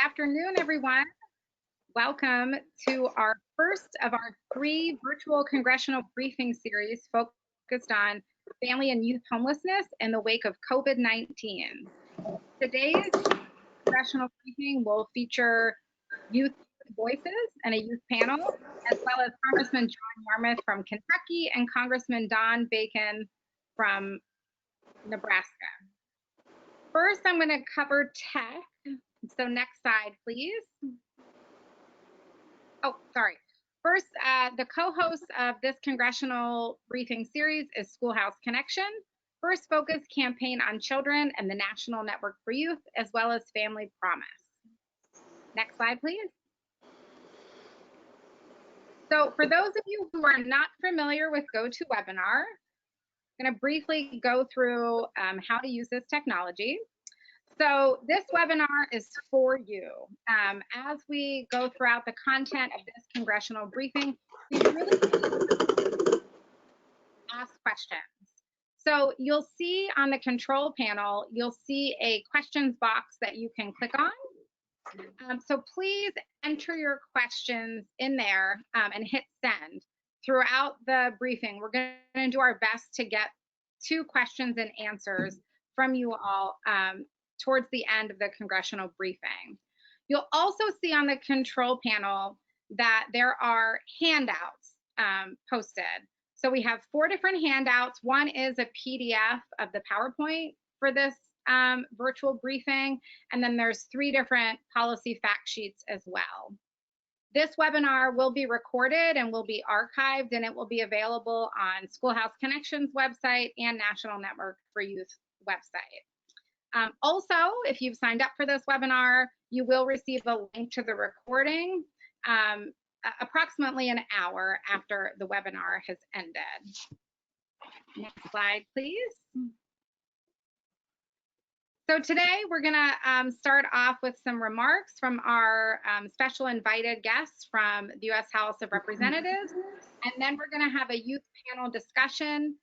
afternoon, everyone. Welcome to our first of our 3 virtual congressional briefing series focused on family and youth homelessness in the wake of COVID-19. Today's congressional briefing will feature youth voices and a youth panel, as well as Congressman John Yarmuth from Kentucky and Congressman Don Bacon from Nebraska. First, I'm going to cover tech. So next slide, please. Oh, sorry. First, the co-host of this congressional briefing series is SchoolHouse Connection, First Focus Campaign on Children and the National Network for Youth, as well as Family Promise. Next slide, please. So for those of you who are not familiar with GoToWebinar, I'm going to briefly go through how to use this technology. So this webinar is for you. As we go throughout the content of this congressional briefing, we really ask questions. So you'll see on the control panel, you'll see a questions box that you can click on. So please enter your questions in there and hit send. Throughout the briefing, we're going to do our best to get 2 questions and answers from you all towards the end of the congressional briefing. You'll also see on the control panel that there are handouts posted. So we have 4 different handouts. One is a PDF of the PowerPoint for this virtual briefing, and then there's 3 different policy fact sheets as well. This webinar will be recorded and will be archived, and it will be available on SchoolHouse Connection's website and National Network for Youth website. Also, if you've signed up for this webinar, you will receive a link to the recording approximately an hour after the webinar has ended. Next slide, please. So today we're going to start off with some remarks from our special invited guests from the U.S. House of Representatives, and then we're going to have a youth panel discussion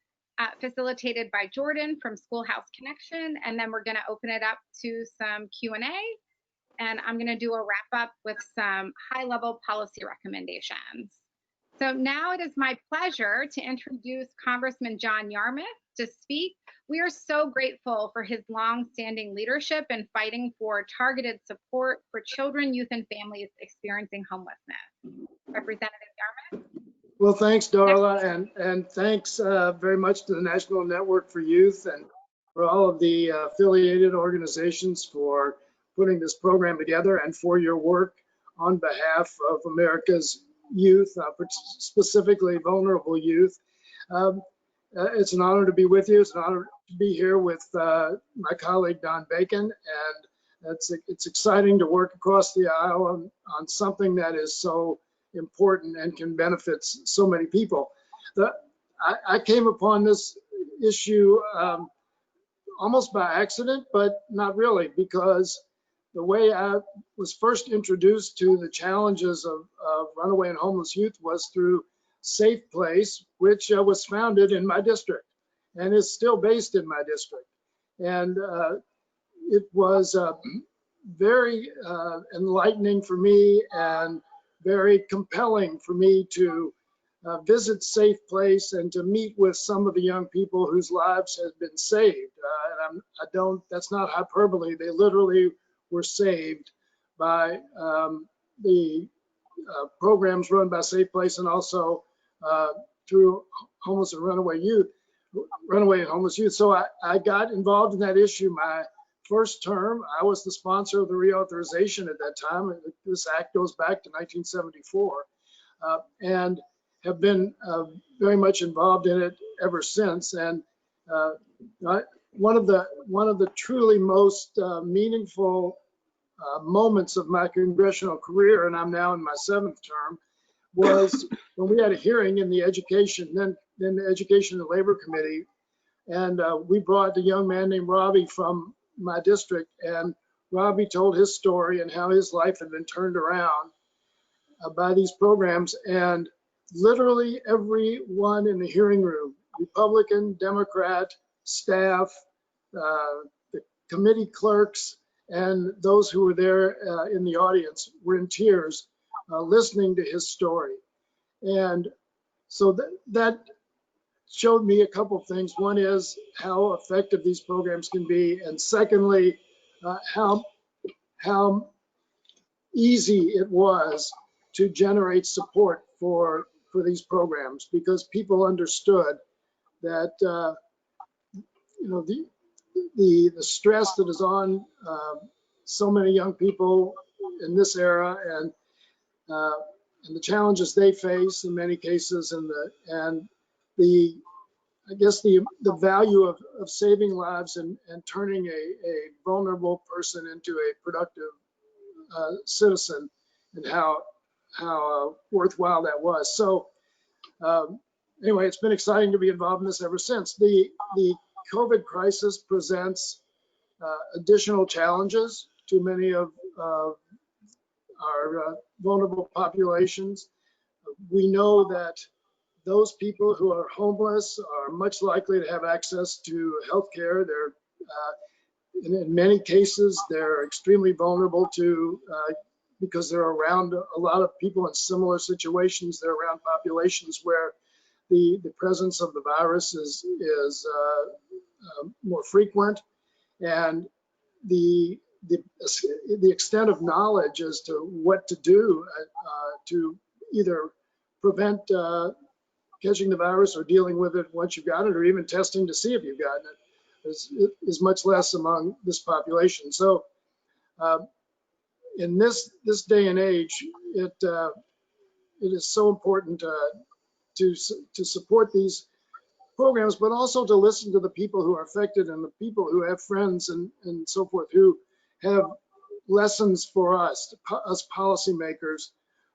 facilitated by Jordyn from SchoolHouse Connection, and then we're going to open it up to some Q&A, and I'm going to do a wrap up with some high-level policy recommendations. So now it is my pleasure to introduce Congressman John Yarmuth to speak. We are so grateful for his long-standing leadership in fighting for targeted support for children, youth, and families experiencing homelessness. Representative Yarmuth. Well, thanks, Darla, and thanks very much to the National Network for Youth and for all of the affiliated organizations for putting this program together and for your work on behalf of America's youth, specifically vulnerable youth. It's an honor to be with you. It's an honor to be here with my colleague Don Bacon, and it's exciting to work across the aisle on something that is so important and can benefit so many people. I came upon this issue almost by accident, but not really, because the way I was first introduced to the challenges of runaway and homeless youth was through Safe Place, which was founded in my district and is still based in my district. And it was very enlightening for me and very compelling for me to visit Safe Place and to meet with some of the young people whose lives have been saved. And that's not hyperbole. They literally were saved by the programs run by Safe Place, and also through homeless and runaway and homeless youth. So I got involved in that issue my first term. I was the sponsor of the reauthorization at that time. This act goes back to 1974, and have been very much involved in it ever since. And one of the truly most meaningful moments of my congressional career, and I'm now in my 7th term, was when we had a hearing in the Education, then the Education and Labor Committee, and we brought a young man named Robbie from my district, and Robbie told his story and how his life had been turned around by these programs. And literally everyone in the hearing room, Republican, Democrat, staff, the committee clerks, and those who were there in the audience were in tears listening to his story. And so that showed me a couple of things. One is how effective these programs can be, and secondly, how easy it was to generate support for these programs, because people understood that the stress that is on so many young people in this era, and the challenges they face in many cases, and the I guess the value of saving lives and turning a vulnerable person into a productive citizen, and how worthwhile that was. So anyway, it's been exciting to be involved in this ever since. The COVID crisis presents additional challenges to many of our vulnerable populations. We know that those people who are homeless are much likely to have access to health care. They're, in many cases, they're extremely vulnerable to, because they're around a lot of people in similar situations. They're around populations where the presence of the virus is more frequent, and the extent of knowledge as to what to do to either prevent catching the virus or dealing with it once you've got it, or even testing to see if you've gotten it, is much less among this population. So in this day and age, it is so important to support these programs, but also to listen to the people who are affected and the people who have friends and so forth who have lessons for us policymakers,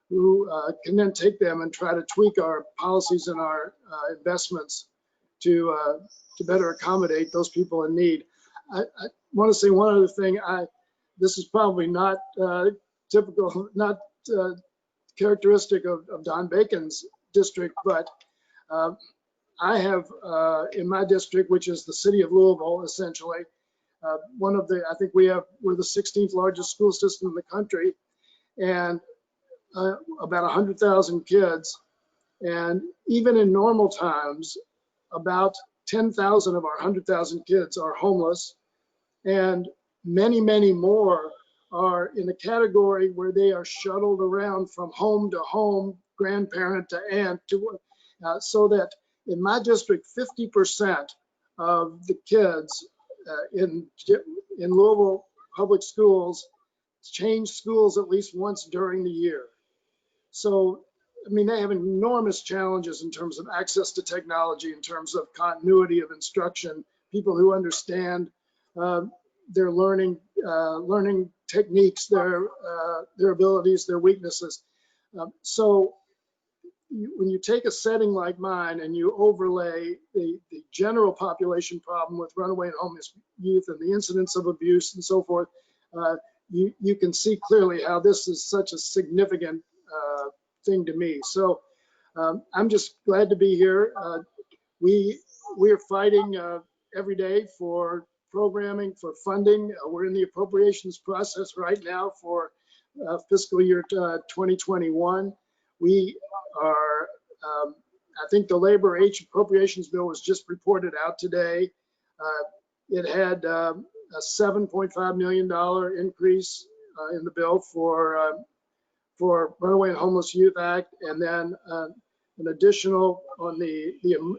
who can then take them and try to tweak our policies and our investments to better accommodate those people in need. I want to say one other thing. This is probably not typical, not characteristic of Don Bacon's district, but I have in my district, which is the city of Louisville, essentially, I think we're the 16th largest school system in the country, and about 100,000 kids. And even in normal times, about 10,000 of our 100,000 kids are homeless, and many, many more are in a category where they are shuttled around from home to home, grandparent to aunt, so that in my district, 50% of the kids in Louisville public schools change schools at least once during the year. So, I mean, they have enormous challenges in terms of access to technology, in terms of continuity of instruction, people who understand their learning techniques, their abilities, their weaknesses. So when you take a setting like mine and you overlay the general population problem with runaway and homeless youth and the incidence of abuse and so forth, you can see clearly how this is such a significant thing to me. So I'm just glad to be here. We are fighting every day for programming, for funding. We're in the appropriations process right now for fiscal year 2021. We are, I think the labor age appropriations bill was just reported out today. It had a $7.5 million increase in the bill for Runaway and Homeless Youth Act, and then an additional on the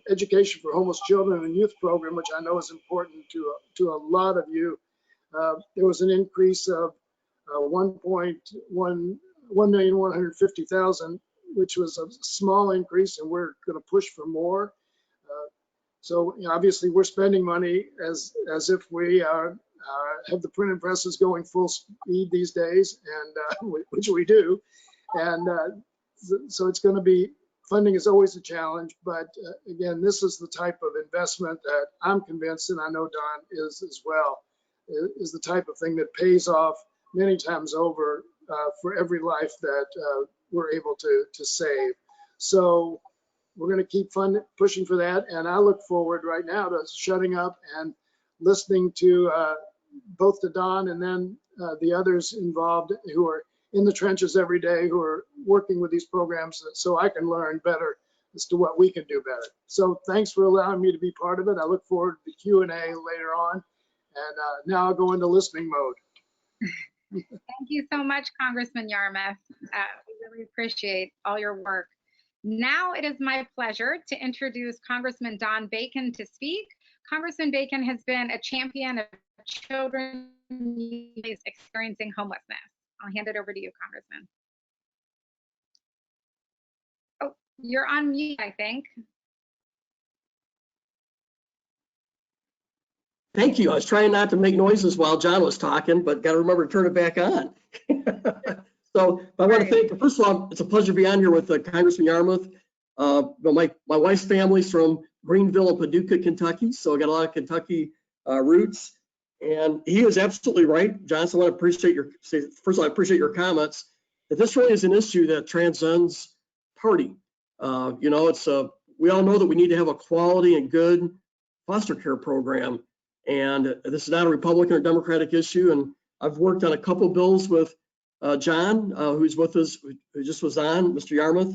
Education for Homeless Children and Youth program, which I know is important to a lot of you. There was an increase of 1,150,000, which was a small increase, and we're going to push for more. So obviously we're spending money as if we have the printing presses going full speed these days, and which we do. And so it's going to be, funding is always a challenge, but again, this is the type of investment that I'm convinced, and I know Don is as well, is the type of thing that pays off many times over for every life that we're able to save. So we're going to keep pushing for that, and I look forward right now to shutting up and listening to both to Don and then the others involved who are in the trenches every day, who are working with these programs, so I can learn better as to what we can do better. So thanks for allowing me to be part of it. I look forward to the Q&A later on. And now I'll go into listening mode. Thank you so much, Congressman Yarmuth. We really appreciate all your work. Now it is my pleasure to introduce Congressman Don Bacon to speak. Congressman Bacon has been a champion of children experiencing homelessness. I'll hand it over to you, Congressman. Oh, you're on mute, I think. Thank you. I was trying not to make noises while John was talking, but got to remember to turn it back on. So I want to thank, first of all, it's a pleasure to be on here with Congressman Yarmuth. My wife's family's from Greenville and Paducah, Kentucky, so I got a lot of Kentucky roots. And he is absolutely right, John. So I want to appreciate first of all, I appreciate your comments that this really is an issue that transcends party. You know, we all know that we need to have a quality and good foster care program. And this is not a Republican or Democratic issue. And I've worked on a couple bills with John, who's with us, who just was on, Mr. Yarmuth.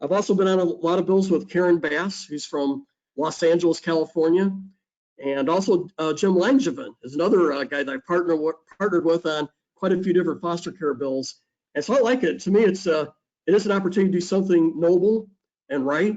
I've also been on a lot of bills with Karen Bass, who's from Los Angeles, California. And also Jim Langevin is another guy that I've partnered with on quite a few different foster care bills. And so I like it. To me, it is an opportunity to do something noble and right.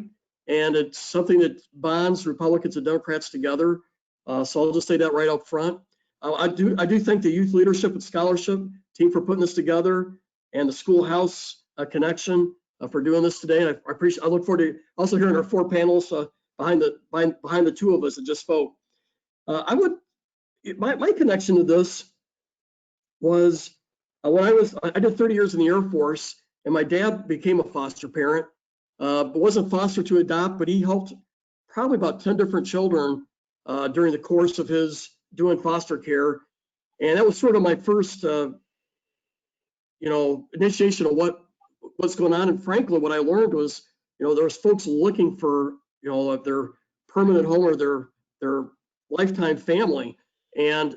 And it's something that bonds Republicans and Democrats together. So I'll just say that right up front. I do thank the Youth Leadership and Scholarship team for putting this together, and the SchoolHouse connection for doing this today. And I look forward to also hearing our four panelists behind the two of us that just spoke. My connection to this was when I did 30 years in the Air Force, and my dad became a foster parent, but wasn't foster to adopt, but he helped probably about 10 different children during the course of his doing foster care. And that was sort of my first, initiation of what's going on. And frankly, what I learned was, there was folks looking for, their permanent home or their lifetime family. And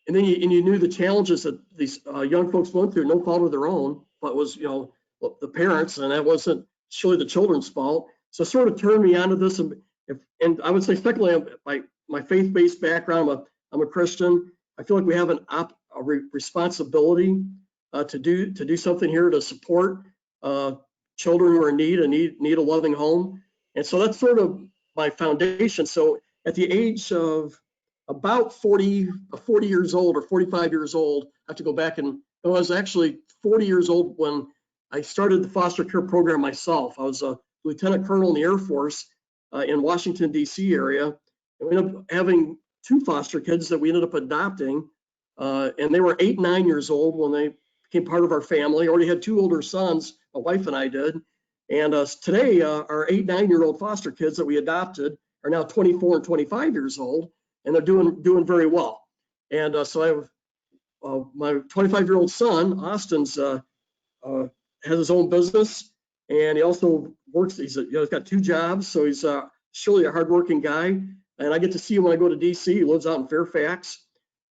then you knew the challenges that these young folks went through, no fault of their own, but was, the parents, and that wasn't surely the children's fault. So it sort of turned me onto this. And I would say, secondly, my faith-based background, I'm a Christian. I feel like we have a responsibility to do something here to support children who are in need and need a loving home. And so that's sort of my foundation. So at the age of about 40 years old or 45 years old, I have to go back, and I was actually 40 years old when I started the foster care program myself. I was a lieutenant colonel in the Air Force in Washington, D.C. area. And we ended up having two foster kids that we ended up adopting. And they were 8 and 9 years old when they became part of our family. I already had 2 older sons, my wife and I did. And today, our 8, 9-year-old foster kids that we adopted are now 24 and 25 years old, and they're doing very well. And so I have my 25-year-old son, Austin's, has his own business, and he also works. He's got 2 jobs, so he's surely a hardworking guy. And I get to see him when I go to DC. He lives out in Fairfax.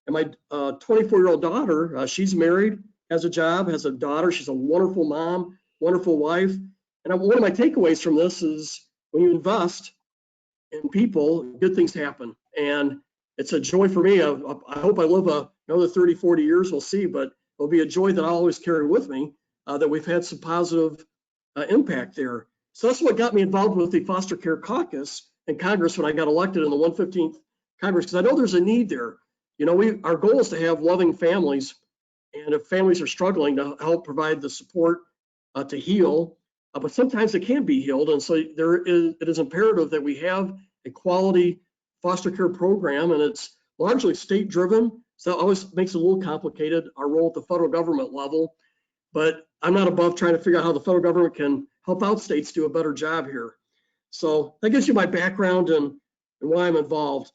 And my 24-year-old daughter, she's married, has a job, has a daughter. She's a wonderful mom, wonderful wife. And one of my takeaways from this is when you invest in people, good things happen. And it's a joy for me. I hope I live another 30, 40 years, we'll see, but it'll be a joy that I'll always carry with me, that we've had some positive impact there. So that's what got me involved with the Foster Care Caucus in Congress when I got elected in the 115th Congress, because I know there's a need there. Our goal is to have loving families, and if families are struggling, to help provide the support to heal, but sometimes it can't be healed. And so it is imperative that we have a quality foster care program, and it's largely state driven. So it always makes it a little complicated, our role at the federal government level, but I'm not above trying to figure out how the federal government can help out states do a better job here. So that gives you my background and why I'm involved.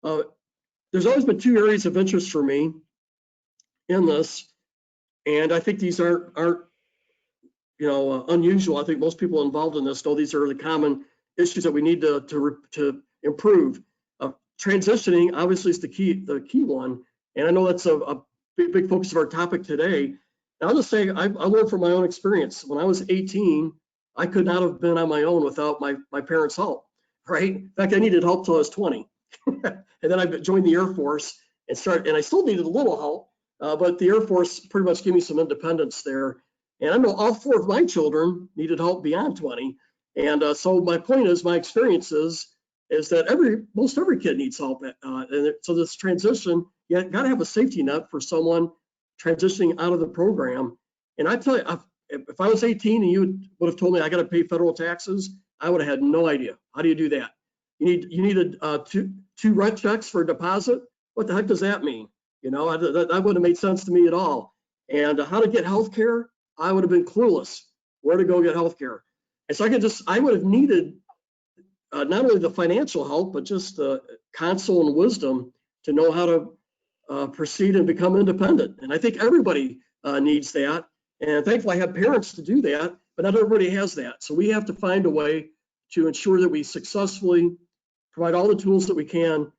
There's always been 2 areas of interest for me in this, and I think these aren't unusual. I think most people involved in this know these are the common issues that we need to improve. Transitioning obviously is the key one, and I know that's a big focus of our topic today. And I'll just say I learned from my own experience. When I was 18, I could not have been on my own without my parents' help, right? In fact, I needed help till I was 20. And then I joined the Air Force and I still needed a little help, but the Air Force pretty much gave me some independence there. And I know all 4 of my children needed help beyond 20. And so my point is, my experience is that most every kid needs help. And so this transition, you got to have a safety net for someone transitioning out of the program. And I tell you, if I was 18 and you would have told me I got to pay federal taxes, I would have had no idea. How do you do that? You needed 2 rent checks for a deposit. What the heck does that mean? You know, that wouldn't have made sense to me at all. And how to get health care, I would have been clueless where to go get health care. And so I would have needed not only the financial help, but just the counsel and wisdom to know how to proceed and become independent. And I think everybody needs that. And thankfully I have parents to do that, but not everybody has that. So we have to find a way to ensure that we successfully provide all the tools that we can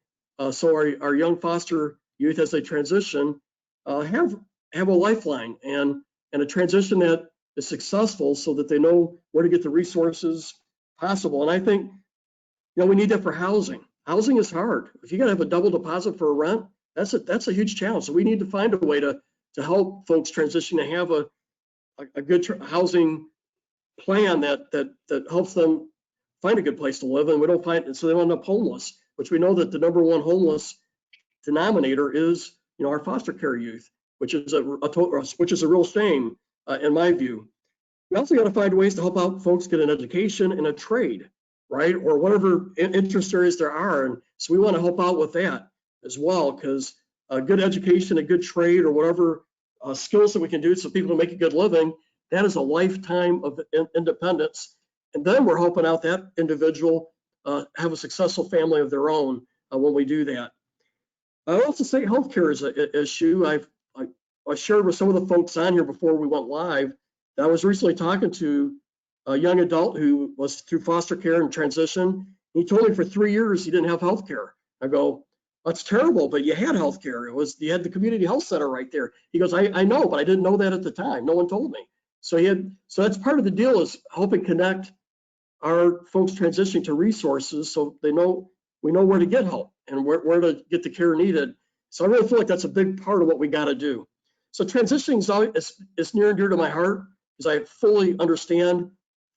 so our young foster youth, as they transition, have a lifeline and a transition that is successful so that they know where to get the resources possible. And I think, you know, we need that for housing. Housing is hard. If you got to have a double deposit for a rent, that's a huge challenge. So we need to find a way to help folks transition and have a good housing plan that helps them find a good place to live, and we don't find, and so they end up homeless, which we know that the #1 homeless denominator is, you know, our foster care youth, which is a real shame in my view. We also got to find ways to help out folks get an education and a trade, right, or whatever interest areas there are, and so we want to help out with that as well, because a good education, a good trade, or whatever skills that we can do so people can make a good living, that is a lifetime of independence. And then we're helping out that individual have a successful family of their own when we do that. I also say healthcare is an issue. I shared with some of the folks on here before we went live that I was recently talking to a young adult who was through foster care and transition. He told me for 3 years he didn't have healthcare. I go, that's terrible, but you had healthcare. You had the community health center right there. He goes, I know, but I didn't know that at the time. No one told me. So that's part of the deal, is helping connect our folks transitioning to resources so we know where to get help and where to get the care needed. So I really feel like that's a big part of what we got to do. So transitioning is near and dear to my heart, because I fully understand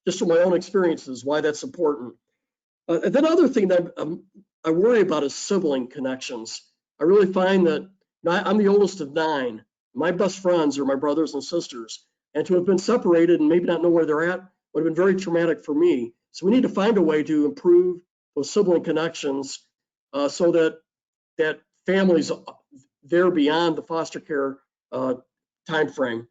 just from my own experiences why that's important. And then other thing that I worry about is sibling connections. I really find that I'm the oldest of 9. My best friends are my brothers and sisters, and to have been separated and maybe not know where they're at would have been very traumatic for me. So we need to find a way to improve those sibling connections so that families there beyond the foster care time frame.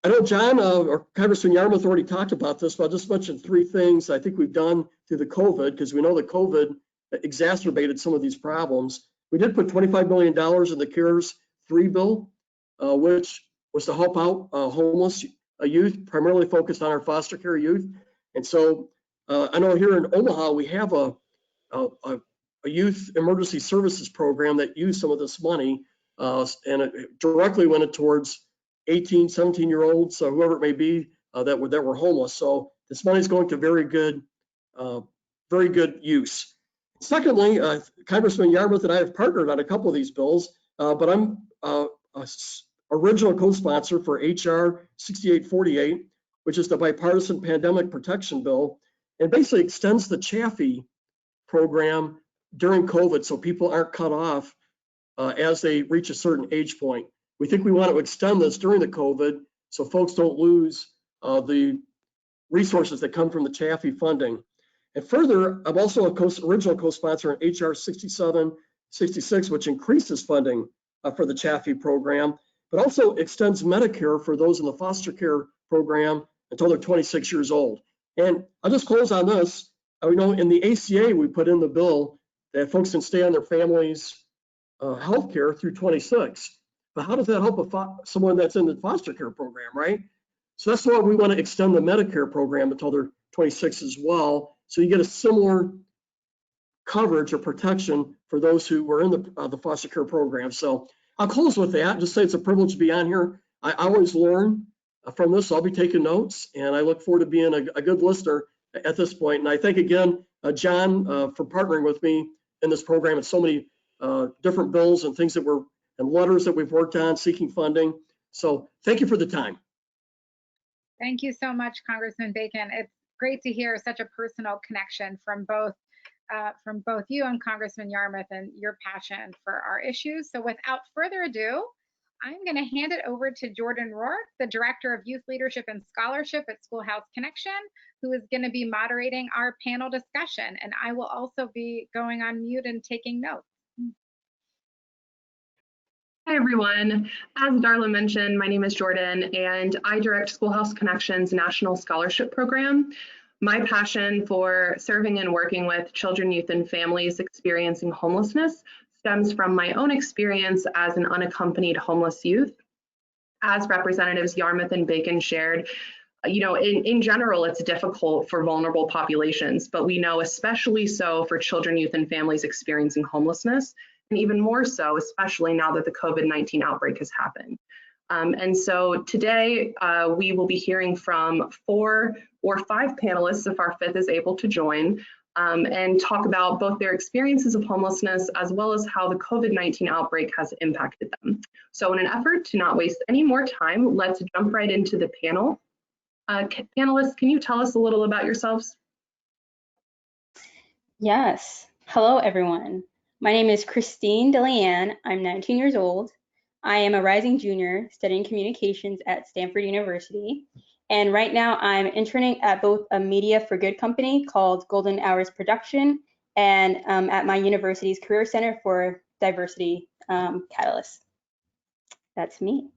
I know John or Congressman Yarmuth already talked about this, but I'll just mention 3 things I think we've done through the COVID, because we know that COVID exacerbated some of these problems. We did put $25 million in the CARES 3 bill, which was to help out homeless youth, primarily focused on our foster care youth. And so I know here in Omaha, we have a youth emergency services program that used some of this money, and it directly went towards 18, 17-year-olds, whoever it may be, that were homeless. So this money is going to very good use. Secondly, Congressman Yarmuth and I have partnered on a couple of these bills, but I'm original co-sponsor for HR 6848, which is the Bipartisan Pandemic Protection Bill, and basically extends the Chaffee program during COVID so people aren't cut off as they reach a certain age point. We think we want to extend this during the COVID so folks don't lose the resources that come from the Chaffee funding. And further, I'm also a original co-sponsor in HR 6766, which increases funding for the Chaffee program, but also extends Medicare for those in the foster care program until they're 26 years old. And I'll just close on this. We know in the ACA, we put in the bill that folks can stay on their family's health care through 26. But how does that help someone that's in the foster care program, right? So that's why we want to extend the Medicare program until they're 26 as well. So you get a similar coverage or protection for those who were in the foster care program. So I'll close with that. Just say it's a privilege to be on here. I always learn from this. So I'll be taking notes, and I look forward to being a good listener at this point. And I thank again, John, for partnering with me in this program and so many different bills and things and letters that we've worked on seeking funding. So thank you for the time. Thank you so much, Congressman Bacon. It's great to hear such a personal connection from both you and Congressman Yarmuth and your passion for our issues. So without further ado, I'm going to hand it over to Jordyn Rourke, the Director of Youth Leadership and Scholarship at SchoolHouse Connection, who is going to be moderating our panel discussion. And I will also be going on mute and taking notes. Hi, everyone. As Darla mentioned, my name is Jordyn, and I direct SchoolHouse Connection's National Scholarship Program. My passion for serving and working with children, youth, and families experiencing homelessness stems from my own experience as an unaccompanied homeless youth. As Representatives Yarmuth and Bacon shared, in general, it's difficult for vulnerable populations, but we know especially so for children, youth, and families experiencing homelessness, and even more so, especially now that the COVID-19 outbreak has happened. And so today we will be hearing from 4 or 5 panelists, if our 5th is able to join, and talk about both their experiences of homelessness as well as how the COVID-19 outbreak has impacted them. So in an effort to not waste any more time, let's jump right into the panel. Panelists, can you tell us a little about yourselves? Yes. Hello, everyone. My name is Christine Delianne. I'm 19 years old. I am a rising junior studying communications at Standford University. And right now I'm interning at both a Media for Good company called Golden Hours Production and at my university's Career Center for Diversity Catalyst. That's me.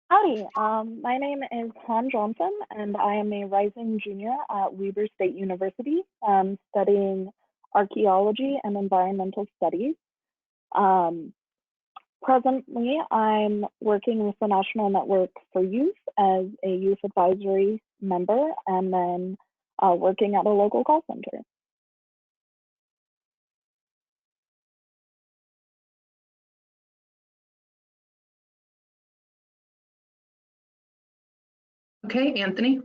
Howdy, my name is Han Johnson, and I am a rising junior at Weber State University, studying archaeology and environmental studies. Presently, I'm working with the National Network for Youth as a youth advisory member, and then working at a local call center. Okay, Anthony,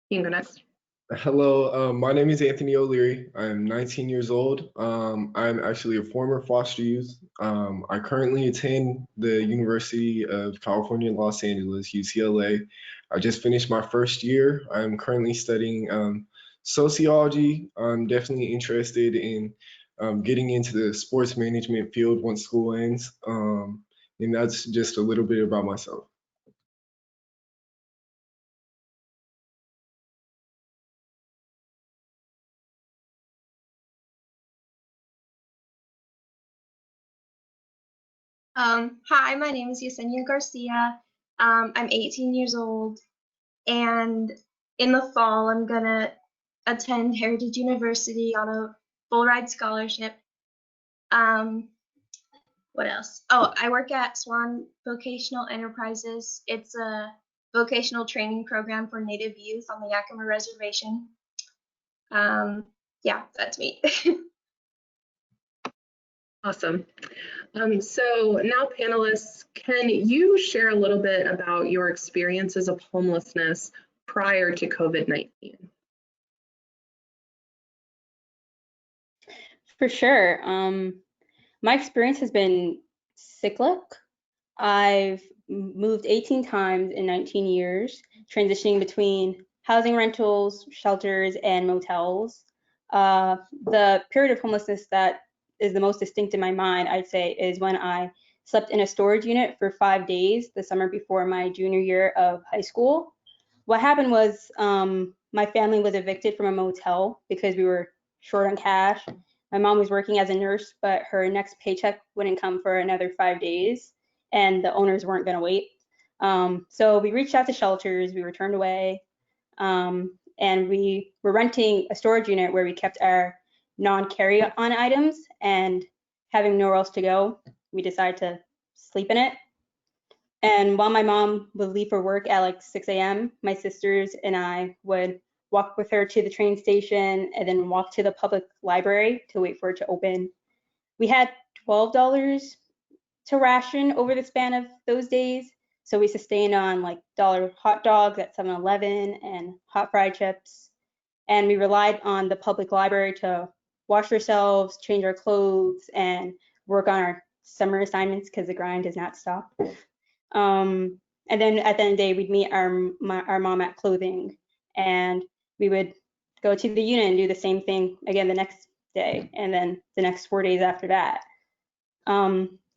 you can go next. Hello, my name is Anthony O'Leary. I'm 19 years old. I'm actually a former foster youth. I currently attend the University of California, Los Angeles, UCLA. I just finished my first year. I'm currently studying sociology. I'm definitely interested in getting into the sports management field once school ends. And that's just a little bit about myself. Hi, my name is Yesenia Garcia. I'm 18 years old, and in the fall, I'm gonna attend Heritage University on a full ride scholarship. What else? Oh, I work at Swan Vocational Enterprises. It's a vocational training program for Native youth on the Yakima Reservation. Yeah, that's me. Awesome. So now panelists, can you share a little bit about your experiences of homelessness prior to COVID-19? For sure. My experience has been cyclic. I've moved 18 times in 19 years, transitioning between housing rentals, shelters, and motels. The period of homelessness that is the most distinct in my mind, I'd say, is when I slept in a storage unit for 5 days the summer before my junior year of high school. What happened was my family was evicted from a motel because we were short on cash. My mom was working as a nurse, but her next paycheck wouldn't come for another 5 days, and the owners weren't going to wait. So we reached out to shelters, we were turned away, and we were renting a storage unit where we kept our non-carry-on items, and having nowhere else to go, we decided to sleep in it. And while my mom would leave for work at like 6 a.m., my sisters and I would walk with her to the train station, and then walk to the public library to wait for it to open. We had $12 to ration over the span of those days. So we sustained on like $1 hot dogs at 7-Eleven and hot fried chips. And we relied on the public library to wash ourselves, change our clothes, and work on our summer assignments because the grind does not stop. And then at the end of the day, we'd meet our mom at clothing, and we would go to the unit and do the same thing again the next day, and then the next 4 days after that.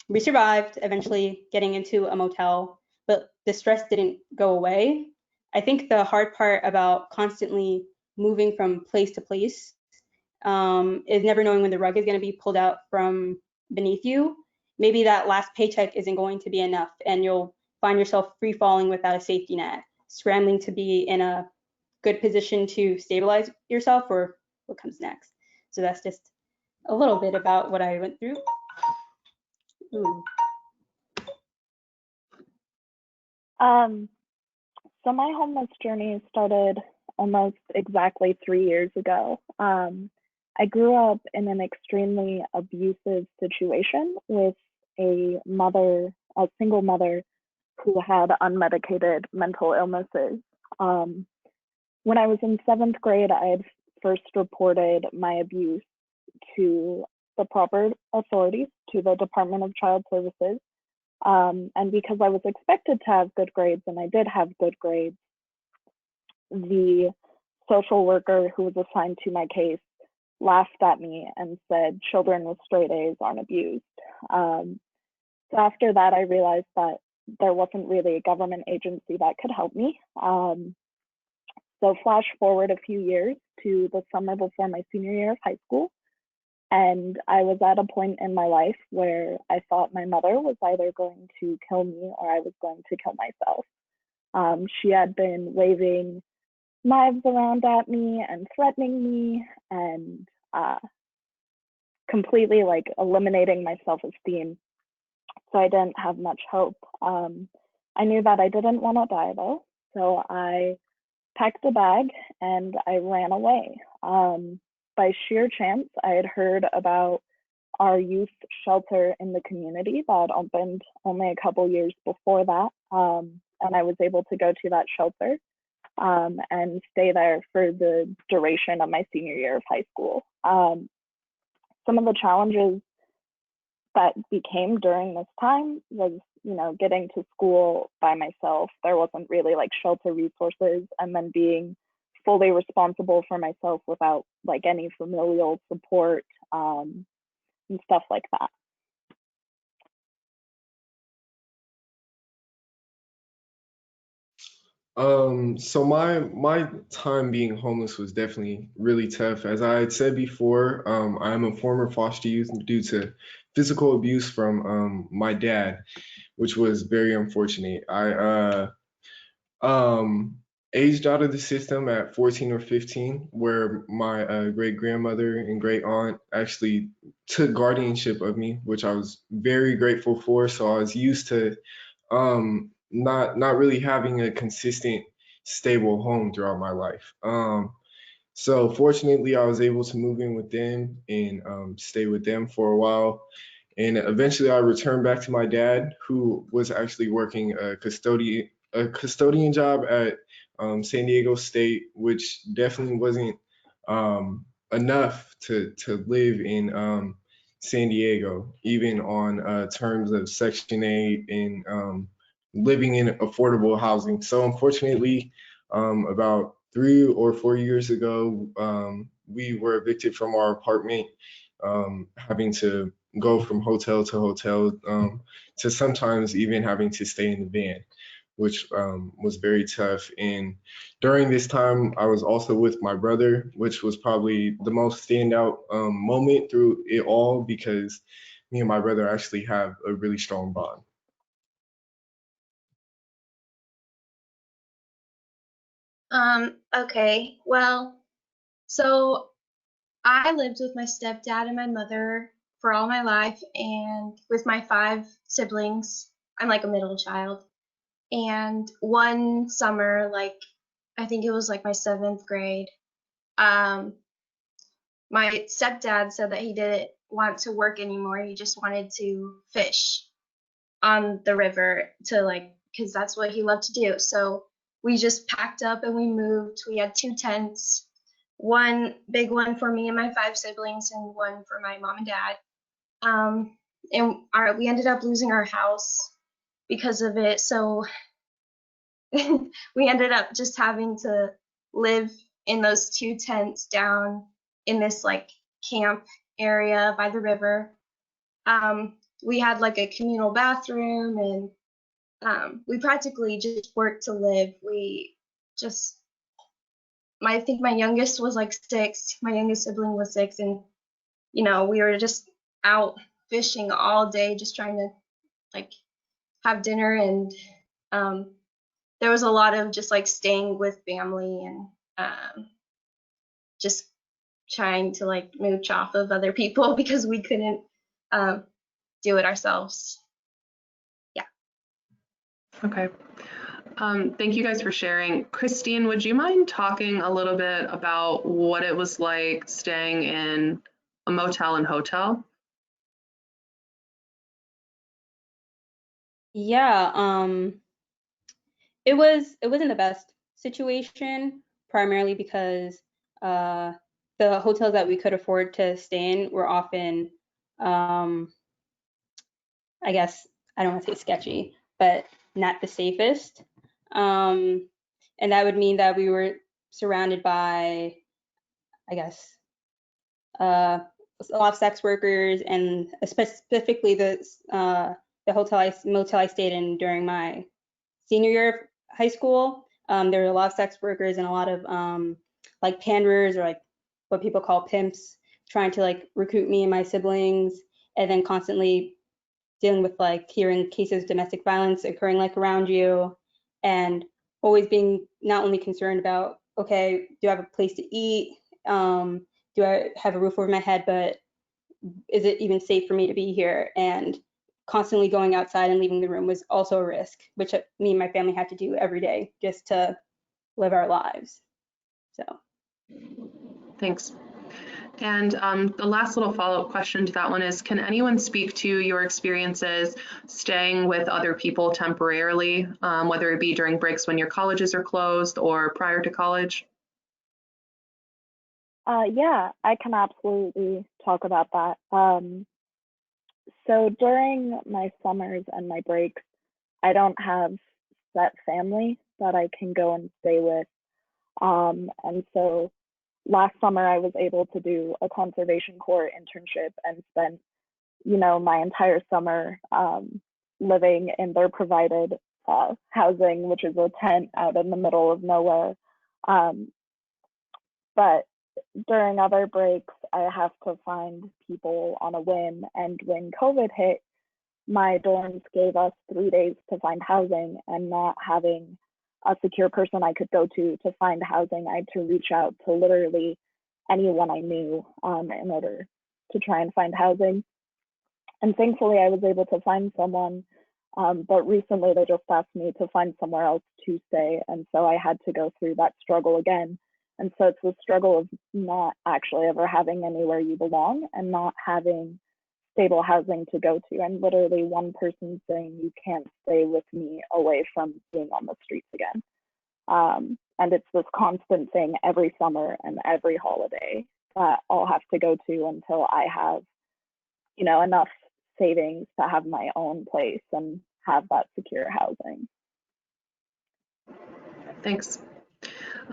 We survived, eventually getting into a motel, but the stress didn't go away. I think the hard part about constantly moving from place to place is never knowing when the rug is going to be pulled out from beneath you. Maybe that last paycheck isn't going to be enough, and you'll find yourself free falling without a safety net, scrambling to be in a good position to stabilize yourself for what comes next. So that's just a little bit about what I went through. Ooh. So my homeless journey started almost exactly 3 years ago. I grew up in an extremely abusive situation with a single mother who had unmedicated mental illnesses. When I was in 7th grade, I had first reported my abuse to the proper authorities, to the Department of Child Services. And because I was expected to have good grades, and I did have good grades, the social worker who was assigned to my case laughed at me and said children with straight A's aren't abused. So after that, I realized that there wasn't really a government agency that could help me. So flash forward a few years to the summer before my senior year of high school. And I was at a point in my life where I thought my mother was either going to kill me or I was going to kill myself. She had been waving knives around at me and threatening me and completely like eliminating my self-esteem. So I didn't have much hope. I knew that I didn't want to die though. So I packed a bag and I ran away. By sheer chance, I had heard about our youth shelter in the community that opened only a couple years before that. And I was able to go to that shelter and stay there for the duration of my senior year of high school. Some of the challenges that became during this time was, getting to school by myself. There wasn't really like shelter resources, and then being fully responsible for myself without like any familial support and stuff like that. So my time being homeless was definitely really tough. As I had said before, I am a former foster youth due to physical abuse from my dad, which was very unfortunate. I aged out of the system at 14 or 15, where my great grandmother and great aunt actually took guardianship of me, which I was very grateful for. So I was used to not really having a consistent, stable home throughout my life. So fortunately, I was able to move in with them and stay with them for a while. And eventually, I returned back to my dad, who was actually working a custodian job at San Diego State, which definitely wasn't enough to live in San Diego, even on terms of Section 8 and living in affordable housing. So unfortunately, about 3 or 4 years ago, we were evicted from our apartment, having to go from hotel to hotel, to sometimes even having to stay in the van, which was very tough. And during this time, I was also with my brother, which was probably the most standout moment through it all, because me and my brother actually have a really strong bond. Okay, well, so I lived with my stepdad and my mother for all my life, and with my 5 siblings. I'm like a middle child. And one summer, like I think it was like my 7th grade. My stepdad said that he didn't want to work anymore. He just wanted to fish on the river to like, because that's what he loved to do. So we just packed up and we moved. We had 2 tents, one big one for me and my 5 siblings and one for my mom and dad. And we ended up losing our house because of it. So we ended up just having to live in those 2 tents down in this like camp area by the river. We had like a communal bathroom, and we practically just worked to live. I think my youngest was like 6. My youngest sibling was 6, and we were just out fishing all day, just trying to like have dinner. And there was a lot of just like staying with family and just trying to like mooch off of other people because we couldn't do it ourselves. Yeah. Okay. Thank you guys for sharing. Christine, would you mind talking a little bit about what it was like staying in a motel and hotel? Yeah, it wasn't the best situation, primarily because the hotels that we could afford to stay in were often, I guess, I don't want to say sketchy, but not the safest. And that would mean that we were surrounded by, I guess, a lot of sex workers, and specifically the motel I stayed in during my senior year of high school. There were a lot of sex workers and a lot of like panderers, or like what people call pimps, trying to like recruit me and my siblings, and then constantly dealing with like hearing cases of domestic violence occurring like around you, and always being not only concerned about, okay, do I have a place to eat? Do I have a roof over my head, but is it even safe for me to be here? And constantly going outside and leaving the room was also a risk, which me and my family had to do every day just to live our lives. So. Thanks. And the last little follow-up question to that one is, can anyone speak to your experiences staying with other people temporarily, whether it be during breaks when your colleges are closed or prior to college? Yeah, I can absolutely talk about that. So during my summers and my breaks, I don't have set family that I can go and stay with. And so last summer I was able to do a conservation corps internship and spent, my entire summer living in their provided housing, which is a tent out in the middle of nowhere. But during other breaks, I have to find people on a whim. And when COVID hit, my dorms gave us 3 days to find housing, and not having a secure person I could go to find housing, I had to reach out to literally anyone I knew in order to try and find housing. And thankfully, I was able to find someone, but recently they just asked me to find somewhere else to stay. And so I had to go through that struggle again. And so it's the struggle of not actually ever having anywhere you belong and not having stable housing to go to. And literally one person saying, you can't stay with me, away from being on the streets again. And it's this constant thing every summer and every holiday that I'll have to go to until I have, enough savings to have my own place and have that secure housing. Thanks.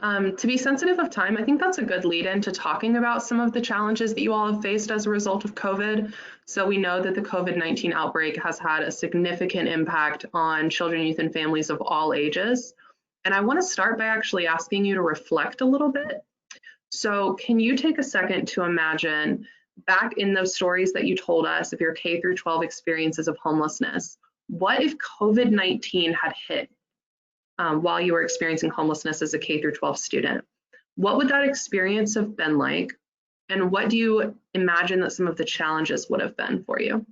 To be sensitive of time, I think that's a good lead into talking about some of the challenges that you all have faced as a result of COVID. So we know that the COVID-19 outbreak has had a significant impact on children, youth, and families of all ages. And I want to start by actually asking you to reflect a little bit. So can you take a second to imagine back in those stories that you told us of your K through 12 experiences of homelessness, what if COVID-19 had hit while you were experiencing homelessness as a K through 12 student? What would that experience have been like? And what do you imagine that some of the challenges would have been for you?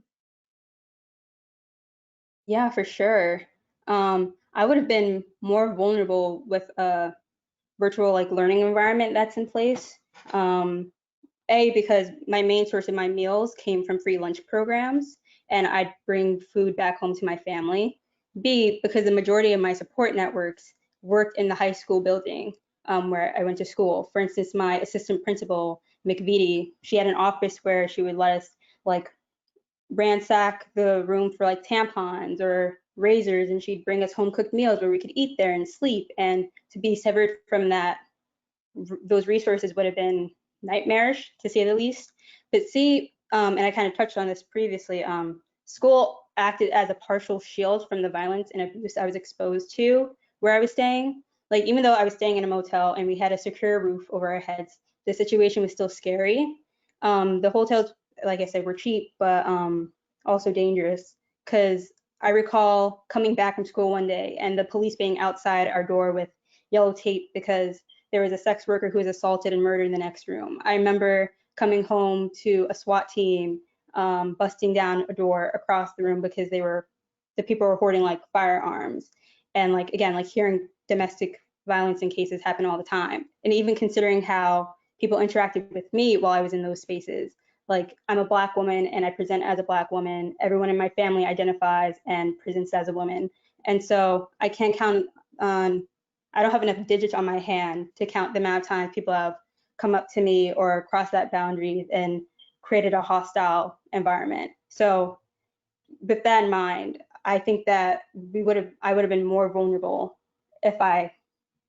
Yeah, for sure. I would have been more vulnerable with virtual like learning environment that's in place. A, because my main source of my meals came from free lunch programs, and I'd bring food back home to my family. B, because the majority of my support networks worked in the high school building where I went to school. For instance, my assistant principal, Mckinney-Vento, she had an office where she would let us like ransack the room for like tampons or razors, and she'd bring us home cooked meals where we could eat there and sleep. And to be severed from that, those resources would have been nightmarish, to say the least. But C, and I kind of touched on this previously, school acted as a partial shield from the violence and abuse I was exposed to where I was staying. Like, even though I was staying in a motel and we had a secure roof over our heads, the situation was still scary. The hotels, like I said, were cheap, but also dangerous, because I recall coming back from school one day and the police being outside our door with yellow tape because there was a sex worker who was assaulted and murdered in the next room. I remember coming home to a SWAT team busting down a door across the room because the people were hoarding like firearms. And like, again, like hearing domestic violence in cases happen all the time. And even considering how people interacted with me while I was in those spaces. Like, I'm a Black woman and I present as a Black woman. Everyone in my family identifies and presents as a woman. And so I can't count on, I don't have enough digits on my hand to count the amount of times people have come up to me or crossed that boundary and created a hostile environment. So with that in mind, I think that I would have been more vulnerable if I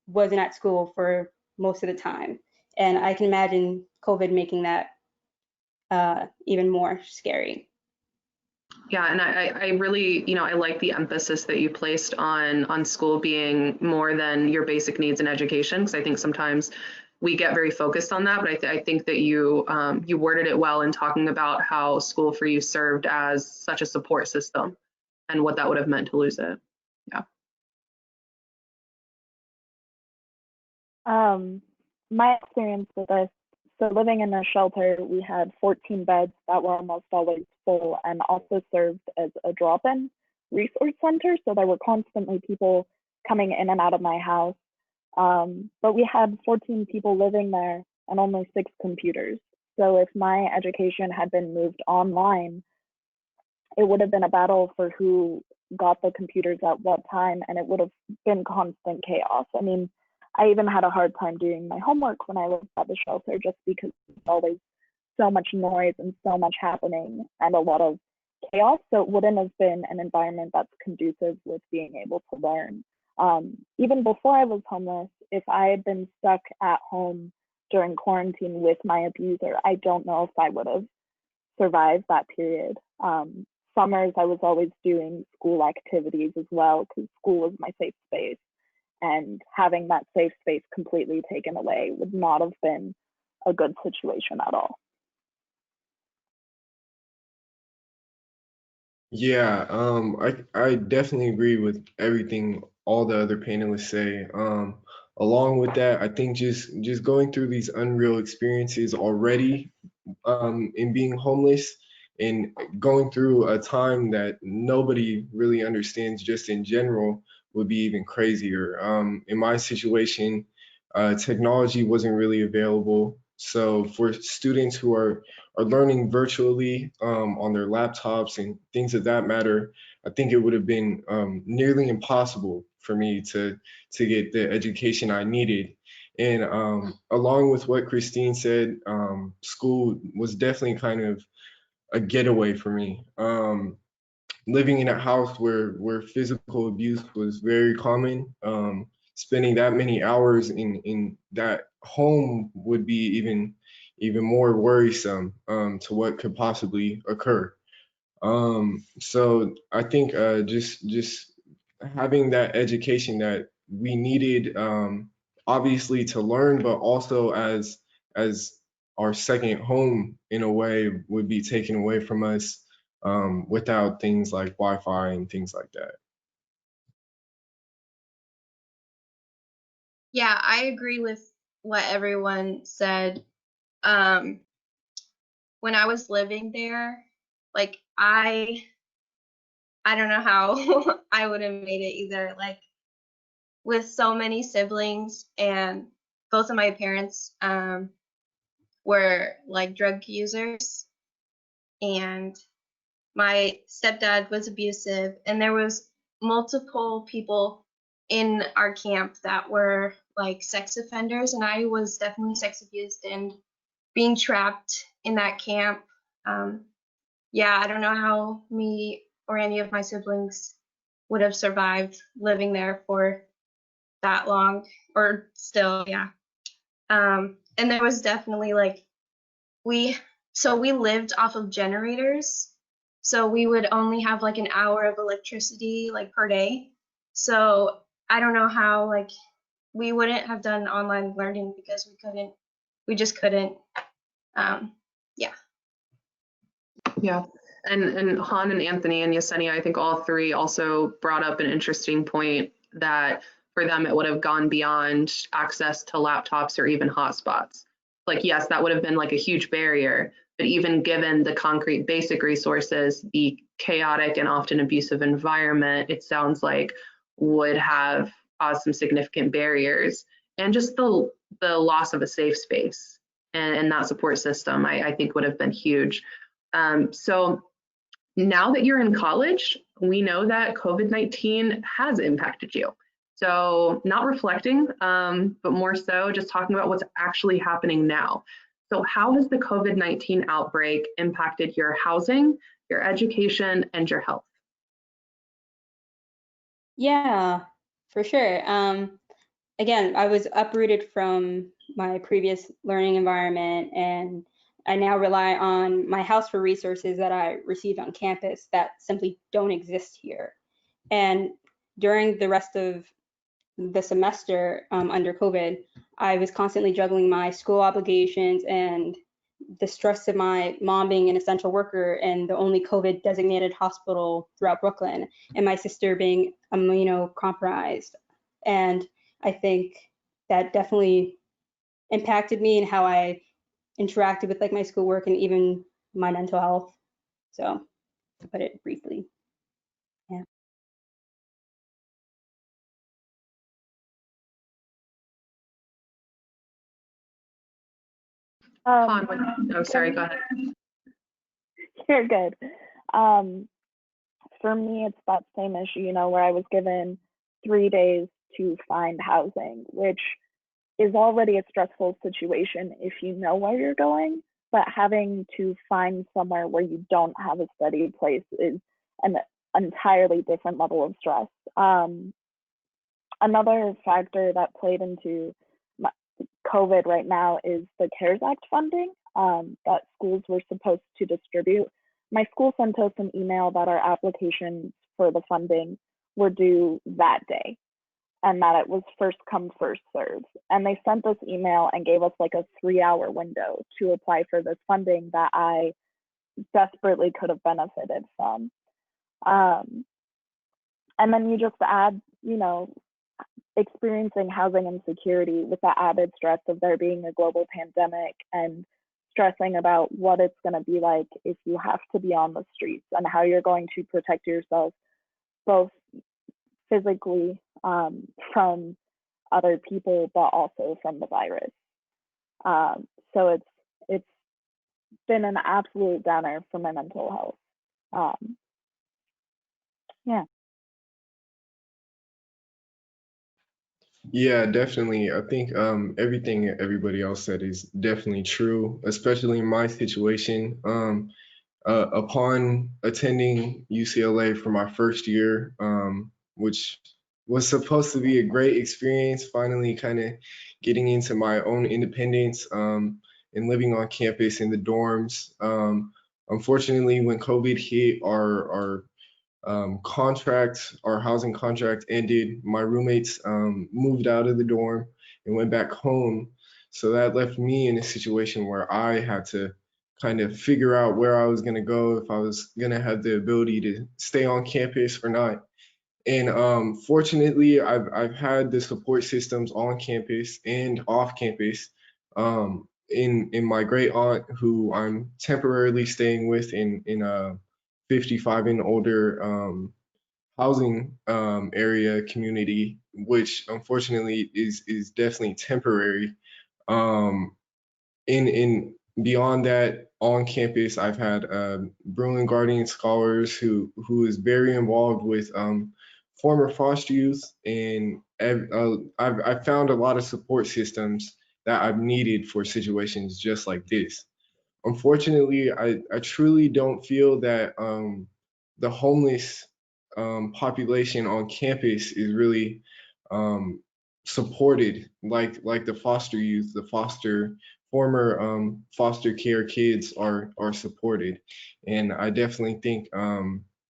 wasn't at school for most of the time. And I can imagine COVID making that even more scary. Yeah, and I really, I like the emphasis that you placed on school being more than your basic needs in education, because I think sometimes we get very focused on that, but I think that you worded it well in talking about how school for you served as such a support system and what that would have meant to lose it. Yeah. My experience with this, so living in a shelter, we had 14 beds that were almost always full and also served as a drop-in resource center. So there were constantly people coming in and out of my house. But we had 14 people living there and only 6 computers. So if my education had been moved online, it would have been a battle for who got the computers at what time, and it would have been constant chaos. I mean, I even had a hard time doing my homework when I lived at the shelter, just because there's always so much noise and so much happening and a lot of chaos. So it wouldn't have been an environment that's conducive with being able to learn. Even before I was homeless, if I had been stuck at home during quarantine with my abuser, I don't know if I would have survived that period. Summers, I was always doing school activities as well, because school was my safe space. And having that safe space completely taken away would not have been a good situation at all. Yeah, I definitely agree with everything all the other panelists say. Along with that, I think just going through these unreal experiences already in being homeless and going through a time that nobody really understands just in general would be even crazier. In my situation, technology wasn't really available. So for students who are learning virtually on their laptops and things of that matter, I think it would have been nearly impossible for me to get the education I needed. And along with what Christine said, school was definitely kind of a getaway for me. Living in a house where physical abuse was very common, spending that many hours in that home would be even more worrisome to what could possibly occur. So I think just having that education that we needed, obviously to learn, but also as our second home in a way, would be taken away from us without things like Wi-Fi and things like that. Yeah, I agree with what everyone said. When I was living there, like I don't know how I would have made it either. Like with so many siblings and both of my parents were like drug users, and my stepdad was abusive, and there was multiple people in our camp that were like sex offenders, and I was definitely sex abused and being trapped in that camp. Yeah, I don't know how me or any of my siblings would have survived living there for that long, or still, yeah. And there was definitely like, we lived off of generators. So we would only have like an hour of electricity like per day. So I don't know how like we wouldn't have done online learning because we just couldn't. Yeah. Yeah. And Han and Anthony and Yesenia, I think all three also brought up an interesting point that for them it would have gone beyond access to laptops or even hotspots. Like, yes, that would have been like a huge barrier, but even given the concrete basic resources, the chaotic and often abusive environment, it sounds like would have caused some significant barriers, and just the loss of a safe space and that support system, I think would have been huge. So now that you're in college, we know that COVID-19 has impacted you. So not reflecting, but more so just talking about what's actually happening now. So how has the COVID-19 outbreak impacted your housing, your education, and your health? Yeah, for sure. Again, I was uprooted from my previous learning environment, and I now rely on my house for resources that I received on campus that simply don't exist here. And during the rest of the semester under COVID, I was constantly juggling my school obligations and the stress of my mom being an essential worker and the only COVID designated hospital throughout Brooklyn, and my sister being immunocompromised. And I think that definitely impacted me and how I interacted with like my schoolwork and even my mental health. So to put it briefly. Yeah. Han, oh, sorry, go ahead. You're good. For me, it's that same issue, where I was given 3 days to find housing, which is already a stressful situation if you know where you're going, but having to find somewhere where you don't have a steady place is an entirely different level of stress. Another factor that played into COVID right now is the CARES Act funding that schools were supposed to distribute. My school sent us an email that our applications for the funding were due that day, and that it was first come, first served. And they sent this email and gave us like a 3-hour window to apply for this funding that I desperately could have benefited from. And then you just add, experiencing housing insecurity with the added stress of there being a global pandemic and stressing about what it's going to be like if you have to be on the streets and how you're going to protect yourself both physically from other people, but also from the virus. So it's been an absolute downer for my mental health. Yeah. Yeah, definitely. I think everything everybody else said is definitely true, especially in my situation. Upon attending UCLA for my first year, which was supposed to be a great experience, finally kind of getting into my own independence and living on campus in the dorms. Unfortunately, when COVID hit, our housing contract ended. My roommates moved out of the dorm and went back home. So that left me in a situation where I had to kind of figure out where I was going to go, if I was going to have the ability to stay on campus or not. And fortunately, I've had the support systems on campus and off campus. In my great aunt, who I'm temporarily staying with in a 55 and older housing area community, which unfortunately is definitely temporary. In beyond that, on campus, I've had Bruin Guardian scholars who is very involved with former foster youth, and I've found a lot of support systems that I've needed for situations just like this. Unfortunately, I truly don't feel that the homeless population on campus is really supported like the foster youth, the former foster care kids are supported, and I definitely think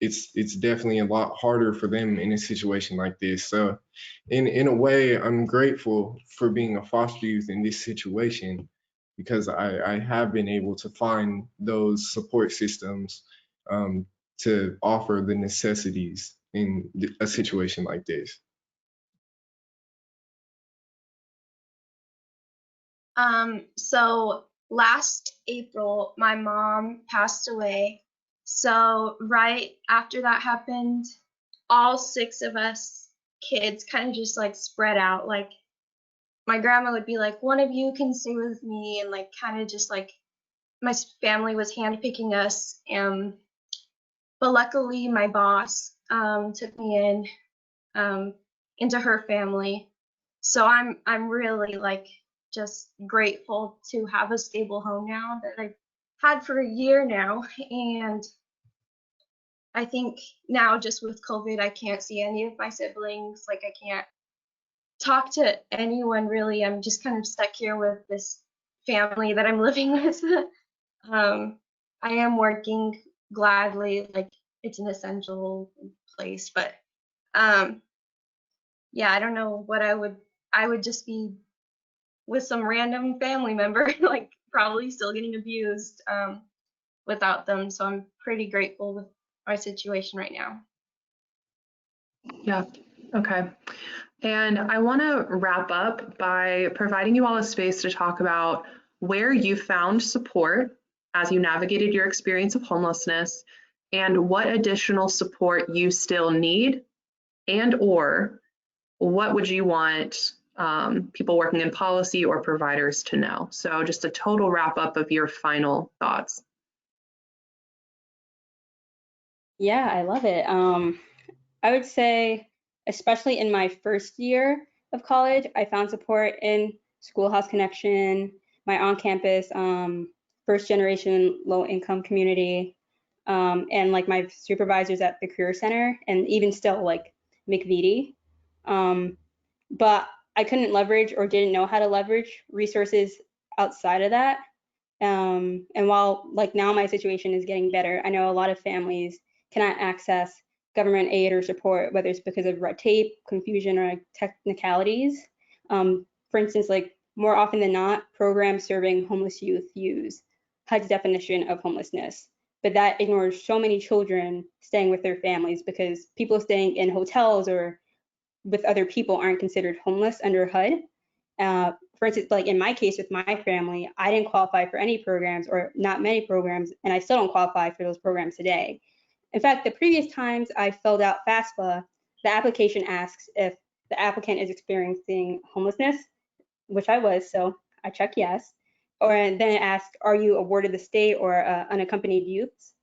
it's definitely a lot harder for them in a situation like this. So, in a way, I'm grateful for being a foster youth in this situation, because I have been able to find those support systems to offer the necessities in a situation like this. So last April, my mom passed away. So right after that happened, all 6 of us kids kind of just like spread out. Like my grandma would be like, one of you can stay with me, and like kind of just like my family was handpicking us. But luckily my boss took me into her family. So I'm really like just grateful to have a stable home now that I've had for a year now. And I think now just with COVID, I can't see any of my siblings. Like I can't talk to anyone really. I'm just kind of stuck here with this family that I'm living with. I am working gladly, like it's an essential place, but yeah, I don't know what I would just be with some random family member, like probably still getting abused without them. So I'm pretty grateful with my situation right now. Yeah, okay. And I want to wrap up by providing you all a space to talk about where you found support as you navigated your experience of homelessness, and what additional support you still need, and or what would you want people working in policy or providers to know. So just a total wrap up of your final thoughts. Yeah, I love it. I would say, especially in my first year of college, I found support in Schoolhouse Connection, my on-campus first generation low income community, and like my supervisors at the Career Center, and even still like Mckinney-Vento. But I couldn't leverage or didn't know how to leverage resources outside of that. And while like now my situation is getting better, I know a lot of families cannot access government aid or support, whether it's because of red tape, confusion, or like technicalities. For instance, like more often than not, programs serving homeless youth use HUD's definition of homelessness, but that ignores so many children staying with their families, because people staying in hotels or with other people aren't considered homeless under HUD. For instance, like in my case with my family, I didn't qualify for any programs or not many programs, and I still don't qualify for those programs today. In fact, the previous times I filled out FAFSA, the application asks if the applicant is experiencing homelessness, which I was, so I check yes. Or then it asks, are you awarded the state or unaccompanied youths?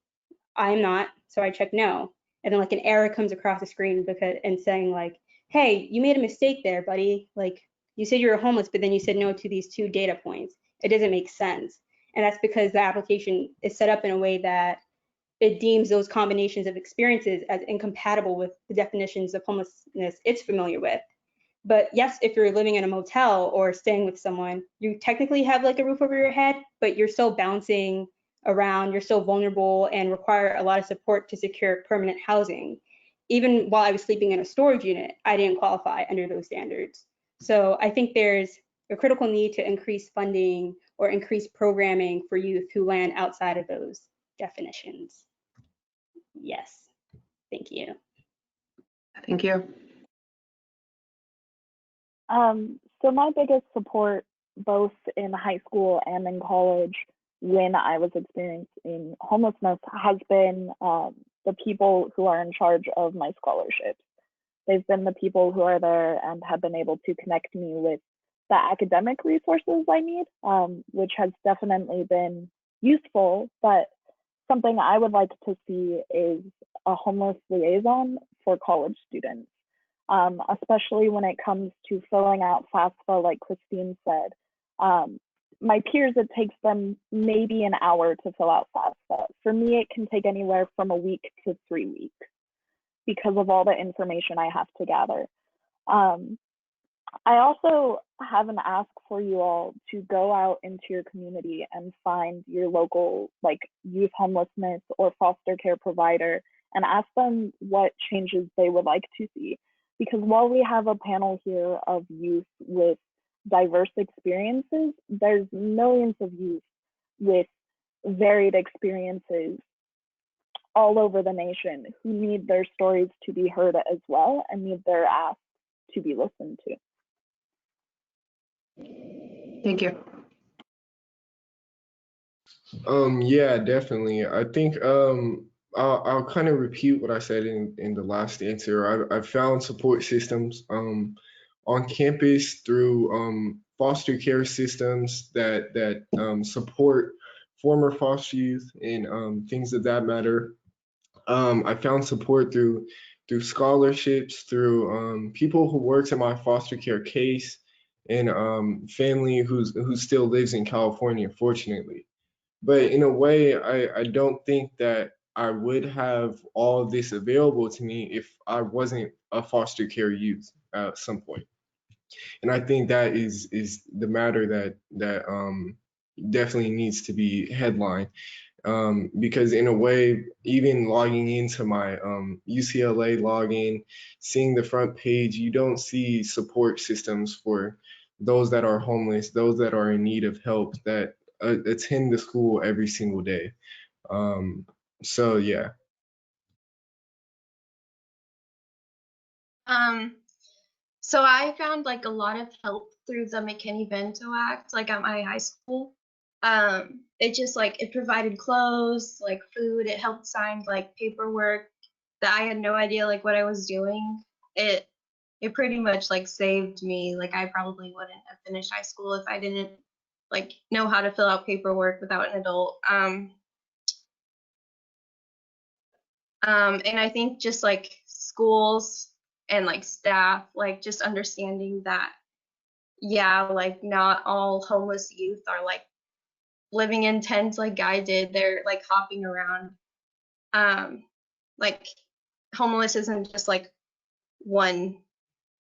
I'm not, so I check no. And then like an error comes across the screen and saying like, hey, you made a mistake there, buddy. Like you said you were homeless, but then you said no to these 2 data points. It doesn't make sense. And that's because the application is set up in a way that it deems those combinations of experiences as incompatible with the definitions of homelessness it's familiar with. But yes, if you're living in a motel or staying with someone, you technically have like a roof over your head, but you're still bouncing around, you're still vulnerable and require a lot of support to secure permanent housing. Even while I was sleeping in a storage unit, I didn't qualify under those standards. So I think there's a critical need to increase funding or increase programming for youth who land outside of those definitions. Yes, thank you. Thank you. So my biggest support, both in high school and in college, when I was experiencing homelessness, has been the people who are in charge of my scholarships. They've been the people who are there and have been able to connect me with the academic resources I need, which has definitely been useful. But something I would like to see is a homeless liaison for college students, especially when it comes to filling out FAFSA, like Christine said. My peers, it takes them maybe an hour to fill out FAFSA. For me, it can take anywhere from a week to 3 weeks because of all the information I have to gather. I also have an ask for you all to go out into your community and find your local like youth homelessness or foster care provider and ask them what changes they would like to see. Because while we have a panel here of youth with diverse experiences, there's millions of youth with varied experiences all over the nation who need their stories to be heard as well and need their asks to be listened to. Thank you. Yeah, definitely. I think I'll kind of repeat what I said in the last answer. I found support systems on campus through foster care systems that support former foster youth and things of that matter. I found support through scholarships, through people who worked in my foster care case, and family who still lives in California, fortunately. But in a way, I don't think that I would have all of this available to me if I wasn't a foster care youth at some point. And I think that is the matter that definitely needs to be headlined. Because in a way, even logging into my UCLA login, seeing the front page, you don't see support systems for those that are homeless, those that are in need of help, that attend the school every single day. So yeah. So I found like a lot of help through the McKinney-Vento Act, like at my high school. It just like, it provided clothes, like food, it helped sign like paperwork that I had no idea like what I was doing. It pretty much like saved me. Like I probably wouldn't have finished high school if I didn't like know how to fill out paperwork without an adult. And I think just like schools and like staff, like just understanding that, yeah, like not all homeless youth are like living in tents like I did. They're like hopping around. Like homeless isn't just like one,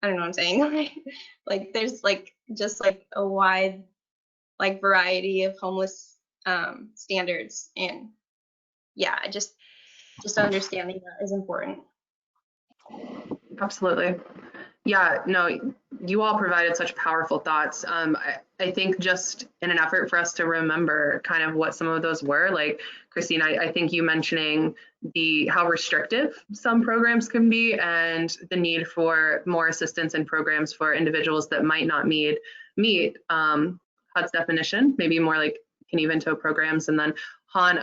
I don't know what I'm saying. Like there's like just like a wide like variety of homeless standards, and yeah, just understanding that is important. Absolutely. Yeah, no, you all provided such powerful thoughts. I think just in an effort for us to remember kind of what some of those were, like Christine, I think you mentioning how restrictive some programs can be and the need for more assistance and programs for individuals that might not meet HUD's definition, maybe more like McKinney-Vento programs. And then Han,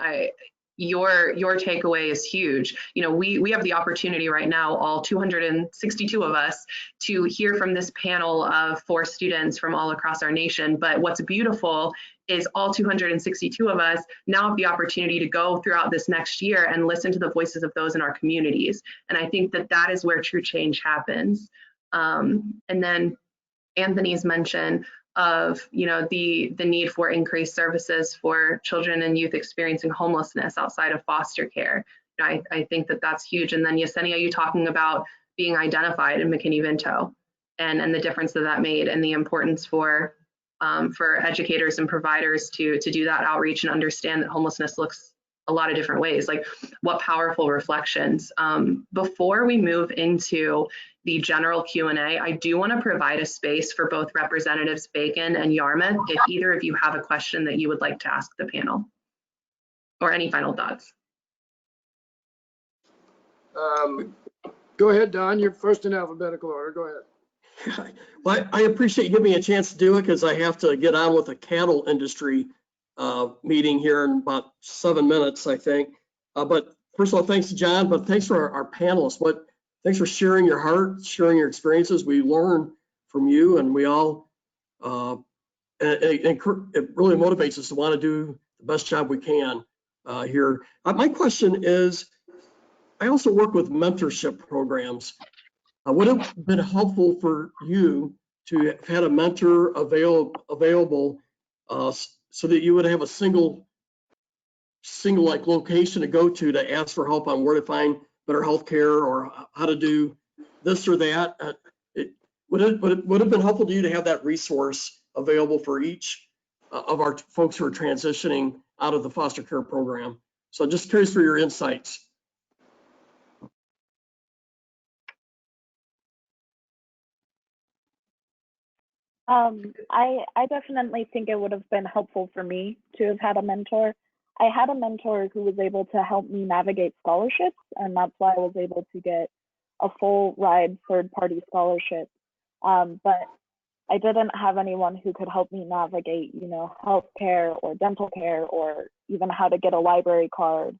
your takeaway is huge. You know, we have the opportunity right now, all 262 of us, to hear from this panel of 4 students from all across our nation. But what's beautiful is all 262 of us now have the opportunity to go throughout this next year and listen to the voices of those in our communities. And I think that is where true change happens. And then Anthony's mention of, you know, the need for increased services for children and youth experiencing homelessness outside of foster care. I think that's huge. And then Yesenia, you talking about being identified in McKinney-Vento and the difference that made, and the importance for educators and providers to do that outreach and understand that homelessness looks a lot of different ways. Like, what powerful reflections. Before we move into the general Q&A, I do want to provide a space for both Representatives Bacon and Yarmuth if either of you have a question that you would like to ask the panel, or any final thoughts. Go ahead, Don. You're first in alphabetical order. Go ahead. Well, I appreciate you giving me a chance to do it, because I have to get on with a cattle industry meeting here in about 7 minutes, I think. But first of all, thanks to John, but thanks for our panelists. Thanks for sharing your heart, sharing your experiences. We learn from you, and we all, it really motivates us to want to do the best job we can here. My question is, I also work with mentorship programs. Would it have been helpful for you to have had a mentor available so that you would have a single like location to go to ask for help on where to find better health care or how to do this or that? Would it have been helpful to you to have that resource available for each of our folks who are transitioning out of the foster care program? So just curious for your insights. I definitely think it would have been helpful for me to have had a mentor. I had a mentor who was able to help me navigate scholarships, and that's why I was able to get a full ride third-party scholarship. But I didn't have anyone who could help me navigate, healthcare or dental care, or even how to get a library card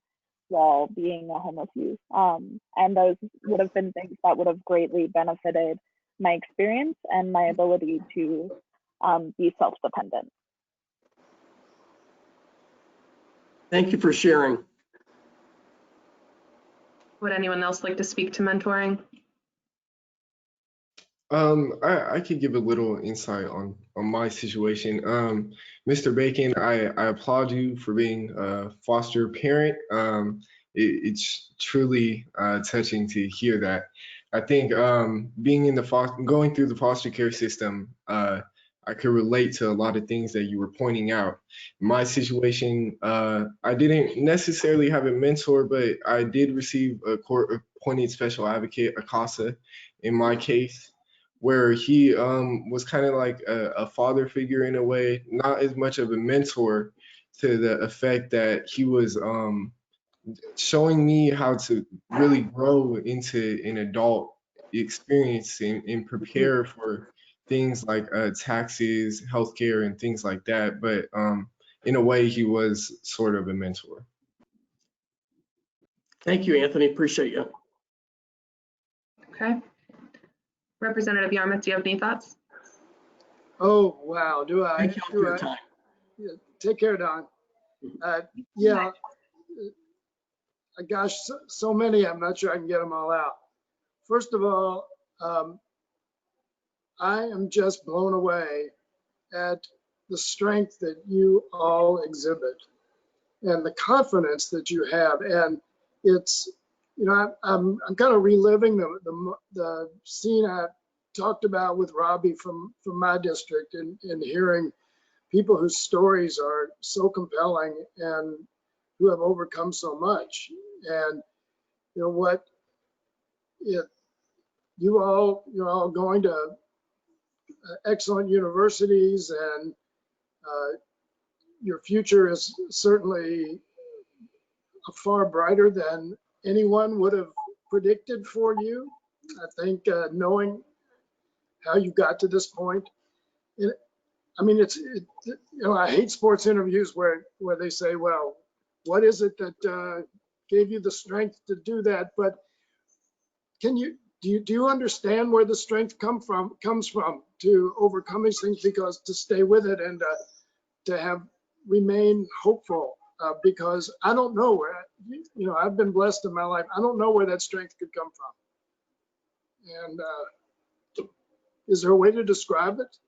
while being a homeless youth. And those would have been things that would have greatly benefited my experience and my ability to be self-dependent. Thank you for sharing. Would anyone else like to speak to mentoring? I could give a little insight on my situation. Mr. Bacon, I applaud you for being a foster parent. It's truly touching to hear that. I think being in going through the foster care system, I could relate to a lot of things that you were pointing out. My situation, I didn't necessarily have a mentor, but I did receive a court-appointed special advocate, a CASA, in my case, where he was kind of like a father figure in a way, not as much of a mentor, to the effect that he was showing me how to really grow into an adult experience and prepare for things like taxes, healthcare, and things like that. But in a way, he was sort of a mentor. Thank you, Anthony. Appreciate you. Okay. Representative Yarmuth, do you have any thoughts? Oh, wow. Do I? Thank you for your time. Yeah, take care, Don. Yeah. Gosh, so many, I'm not sure I can get them all out. First of all, I am just blown away at the strength that you all exhibit and the confidence that you have. And it's, I'm kind of reliving the scene I talked about with Robbie from my district, and hearing people whose stories are so compelling and who have overcome so much. And you're all going to excellent universities, and your future is certainly far brighter than anyone would have predicted for you. I think knowing how you got to this point, I hate sports interviews where they say, well, what is it that gave you the strength to do that? But do you understand where the strength comes from to overcome these things, because to stay with it and to remain hopeful, because I don't know where, I've been blessed in my life. I don't know where that strength could come from. And is there a way to describe it?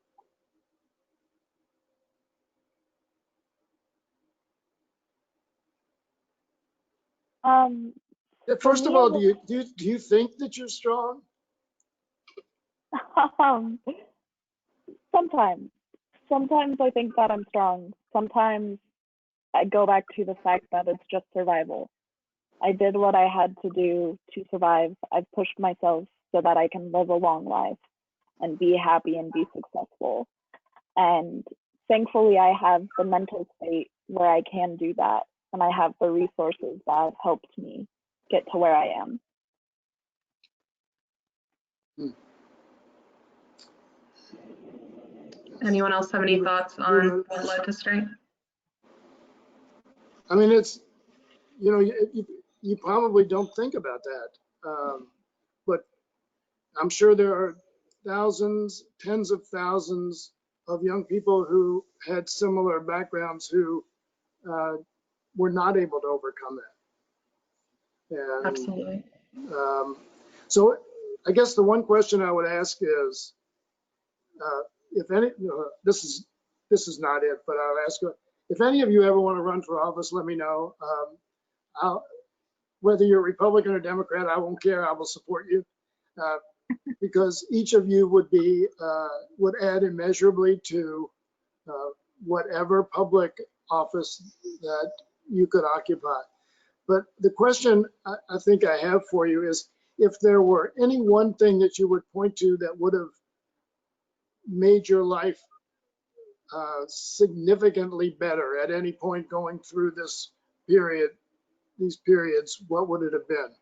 First of all, do you think that you're strong? Sometimes I think that I'm strong. Sometimes I go back to the fact that it's just survival. I did what I had to do to survive. I've pushed myself so that I can live a long life and be happy and be successful. And thankfully, I have the mental state where I can do that. And I have the resources that have helped me get to where I am. Anyone else have any thoughts on what led to strength? I mean, it's, you probably don't think about that. But I'm sure there are thousands, tens of thousands of young people who had similar backgrounds who were not able to overcome that. And, Absolutely. so I guess the one question I would ask is, if any, this is not it, but I'll ask you, if any of you ever want to run for office, let me know. Whether you're Republican or Democrat, I won't care. I will support you, because each of you would add immeasurably to whatever public office that you could occupy. But the question I think I have for you is, if there were any one thing that you would point to that would have made your life significantly better at any point going through this period, these periods, what would it have been?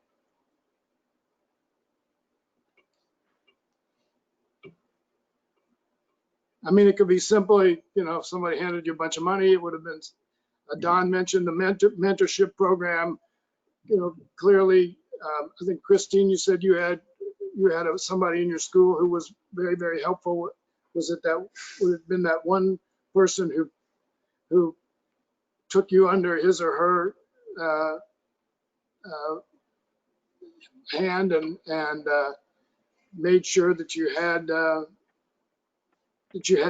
I mean, it could be simply, if somebody handed you a bunch of money, it would have been, Don mentioned the mentorship program. Clearly, I think Christine, you said you had somebody in your school who was very, very helpful. Was it that, would it have been that one person who took you under his or her hand and made sure that you had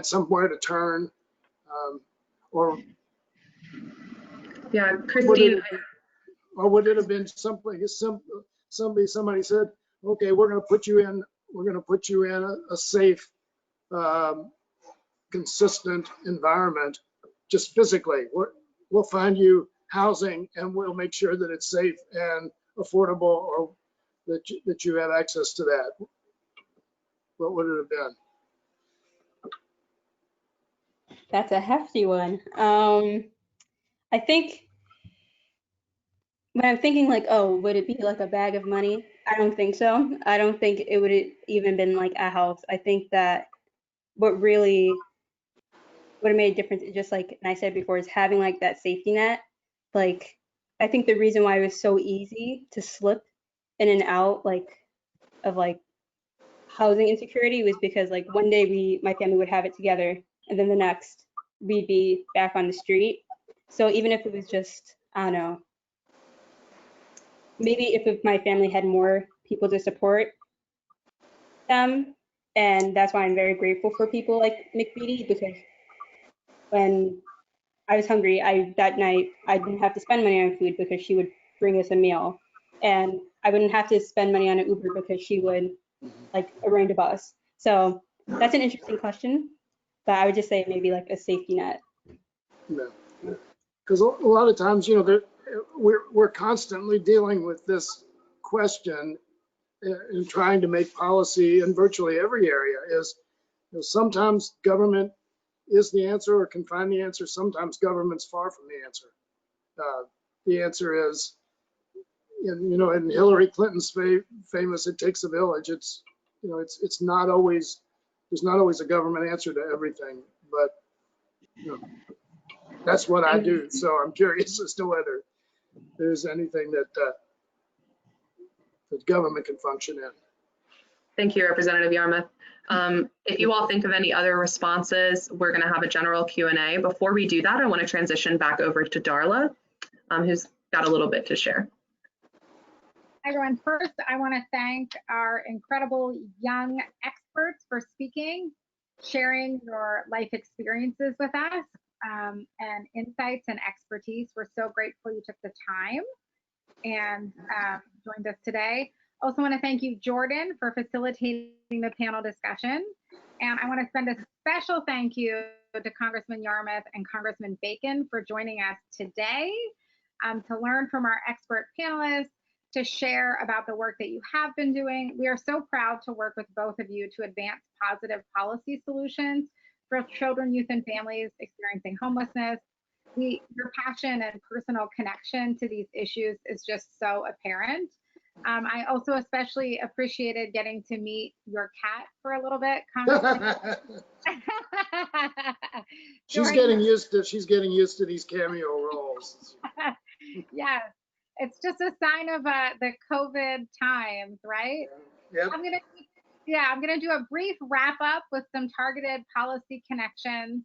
somewhere to turn, or Yeah, Christine. would it have been something as simple? Somebody said, okay, we're going to put you in a safe, consistent environment, just physically. We'll find you housing and we'll make sure that it's safe and affordable, or that you have access to that. What would it have been? That's a hefty one. I think when I'm thinking like, oh, would it be like a bag of money? I don't think so. I don't think it would have even been like a house. I think that what really would have made a difference is just like, and I said before, is having like that safety net. Like, I think the reason why it was so easy to slip in and out of housing insecurity was because like one day my family would have it together, and then the next we'd be back on the street. So even if it was just, I don't know, maybe if my family had more people to support them, and that's why I'm very grateful for people like McBeady, because when I was hungry, that night I didn't have to spend money on food because she would bring us a meal, and I wouldn't have to spend money on an Uber because she would like arrange a bus. So that's an interesting question, but I would just say maybe like a safety net. Yeah, because a lot of times, we're constantly dealing with this question in trying to make policy in virtually every area. Is sometimes government is the answer or can find the answer. Sometimes government's far from the answer. The answer is, in Hillary Clinton's famous "It takes a village." It's not always, there's not always a government answer to everything, but that's what I do. So I'm curious as to whether there's anything that the government can function in. Thank you, Representative Yarmuth. If you all think of any other responses, we're going to have a general Q&A. Before we do that, I want to transition back over to Darla, who's got a little bit to share. Hi, everyone. First, I want to thank our incredible young experts for speaking, sharing your life experiences with us, and insights and expertise. We're so grateful you took the time and joined us today. Also want to thank you, Jordyn, for facilitating the panel discussion. And I want to send a special thank you to Congressman Yarmuth and Congressman Bacon for joining us today to learn from our expert panelists, to share about the work that you have been doing. We are so proud to work with both of you to advance positive policy solutions for children, youth, and families experiencing homelessness. Your passion and personal connection to these issues is just so apparent. I also especially appreciated getting to meet your cat for a little bit. She's getting used to these cameo roles. Yes. It's just a sign of the COVID times, right? Yep. I'm gonna do a brief wrap up with some targeted policy connections.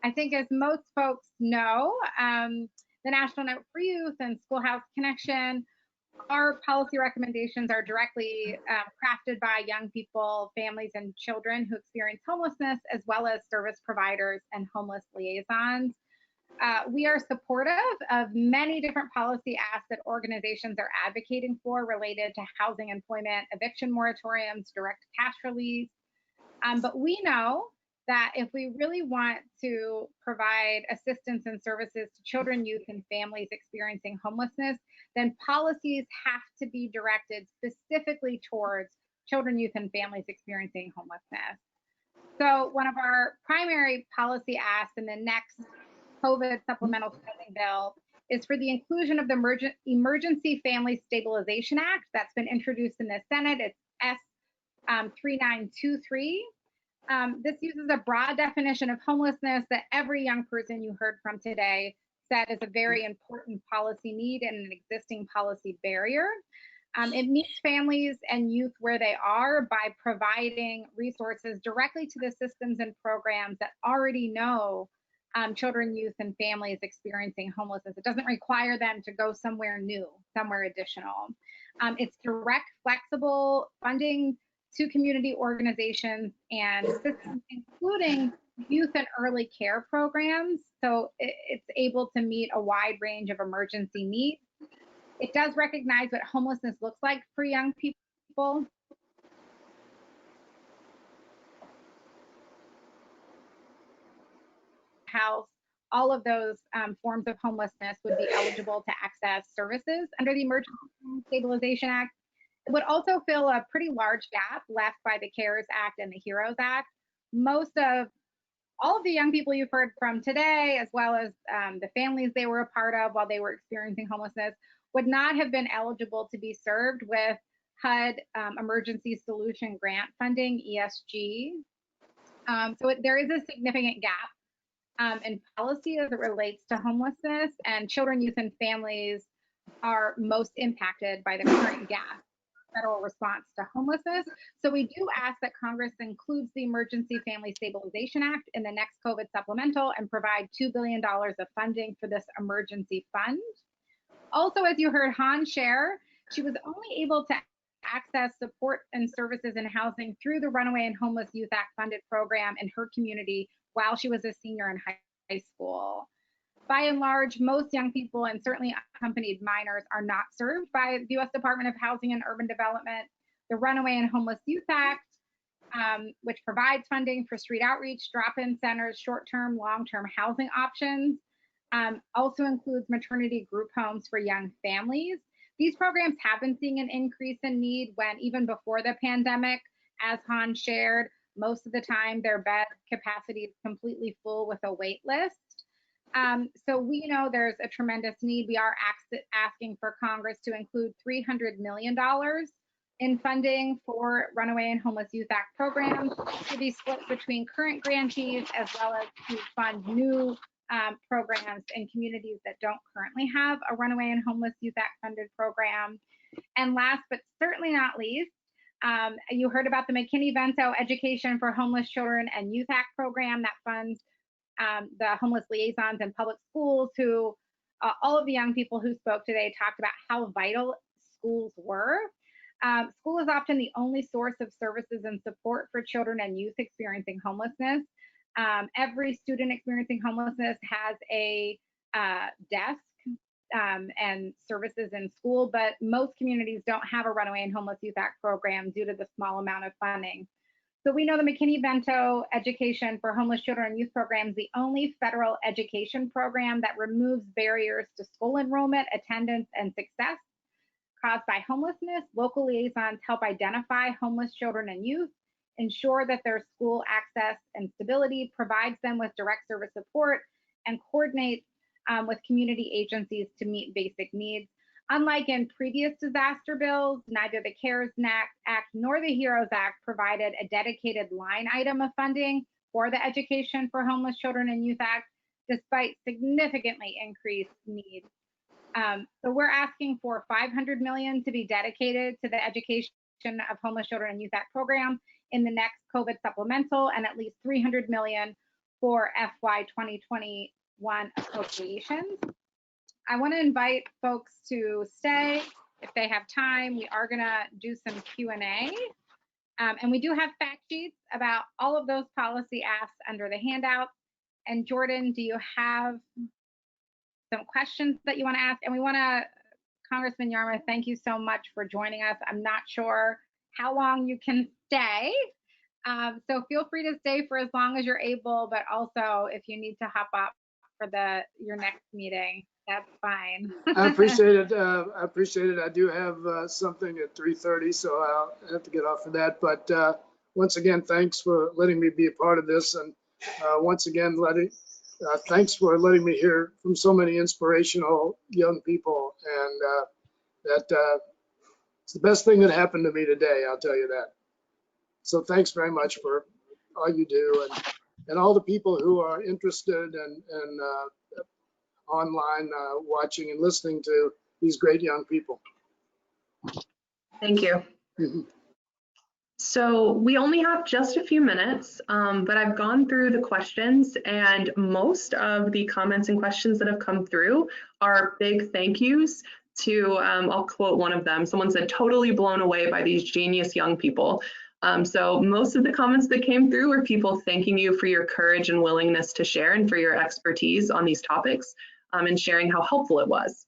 I think as most folks know, the National Network for Youth and SchoolHouse Connection, our policy recommendations are directly crafted by young people, families, and children who experience homelessness, as well as service providers and homeless liaisons. We are supportive of many different policy asks that organizations are advocating for related to housing, employment, eviction moratoriums, direct cash release. But we know that if we really want to provide assistance and services to children, youth, and families experiencing homelessness, then policies have to be directed specifically towards children, youth, and families experiencing homelessness. So one of our primary policy asks in the next COVID supplemental spending bill is for the inclusion of the Emergency Family Stabilization Act that's been introduced in the Senate. It's S 3923. This uses a broad definition of homelessness that every young person you heard from today said is a very important policy need and an existing policy barrier. It meets families and youth where they are by providing resources directly to the systems and programs that already know children, youth, and families experiencing homelessness. It doesn't require them to go somewhere new, somewhere additional. It's direct, flexible funding to community organizations and systems, including youth and early care programs. So it's able to meet a wide range of emergency needs. It does recognize what homelessness looks like for young people. House, all of those forms of homelessness would be eligible to access services under the Emergency Stabilization Act. It would also fill a pretty large gap left by the CARES Act and the HEROES Act. All of the young people you've heard from today, as well as the families they were a part of while they were experiencing homelessness, would not have been eligible to be served with HUD Emergency Solution Grant Funding, ESG. So there is a significant gap in policy as it relates to homelessness, and children, youth, and families are most impacted by the current gap federal response to homelessness. So we do ask that Congress includes the Emergency Family Stabilization Act in the next COVID supplemental and provide $2 billion of funding for this emergency fund. Also, as you heard Han share, she was only able to access support and services and housing through the Runaway and Homeless Youth Act funded program in her community while she was a senior in high school. By and large, most young people and certainly unaccompanied minors are not served by the U.S. Department of Housing and Urban Development. The Runaway and Homeless Youth Act, which provides funding for street outreach, drop-in centers, short-term, long-term housing options, also includes maternity group homes for young families. These programs have been seeing an increase in need when even before the pandemic, as Han shared, most of the time their bed capacity is completely full with a wait list. So we know there's a tremendous need. We are asking for Congress to include $300 million in funding for Runaway and Homeless Youth Act programs to be split between current grantees as well as to fund new programs in communities that don't currently have a Runaway and Homeless Youth Act funded program. And last but certainly not least, you heard about the McKinney-Vento Education for Homeless Children and Youth Act program that funds the homeless liaisons in public schools who, all of the young people who spoke today talked about how vital schools were. School is often the only source of services and support for children and youth experiencing homelessness. Every student experiencing homelessness has a desk and services in school, but most communities don't have a Runaway and Homeless Youth Act program due to the small amount of funding. So we know the McKinney-Vento Education for Homeless Children and Youth program is the only federal education program that removes barriers to school enrollment, attendance, and success caused by homelessness. Local liaisons help identify homeless children and youth, ensure that their school access and stability, provides them with direct service support, and coordinates with community agencies to meet basic needs. Unlike in previous disaster bills, neither the CARES Act nor the HEROES Act provided a dedicated line item of funding for the Education for Homeless Children and Youth Act, despite significantly increased needs. So we're asking for $500 million to be dedicated to the education of homeless children and youth act program in the next COVID supplemental, and at least $300 million for FY 2021 appropriations. I want to invite folks to stay if they have time. We are going to do some Q&A. And we do have fact sheets about all of those policy asks under the handout. And Jordyn, do you have some questions that you want to ask? And we want to, Congressman Yarmuth, thank you so much for joining us. I'm not sure how long you can stay. So feel free to stay for as long as you're able, but also if you need to hop up for your next meeting, that's fine. I appreciate it. I appreciate it. I do have something at 3:30, so I'll have to get off of that. But once again, thanks for letting me be a part of this. And once again, thanks for letting me hear from so many inspirational young people. And it's the best thing that happened to me today, I'll tell you that. So thanks very much for all you do, and all the people who are interested and online watching and listening to these great young people. Thank you. So we only have just a few minutes, but I've gone through the questions, and most of the comments and questions that have come through are big thank yous to, I'll quote one of them. Someone said, totally blown away by these genius young people. So most of the comments that came through were people thanking you for your courage and willingness to share and for your expertise on these topics and sharing how helpful it was.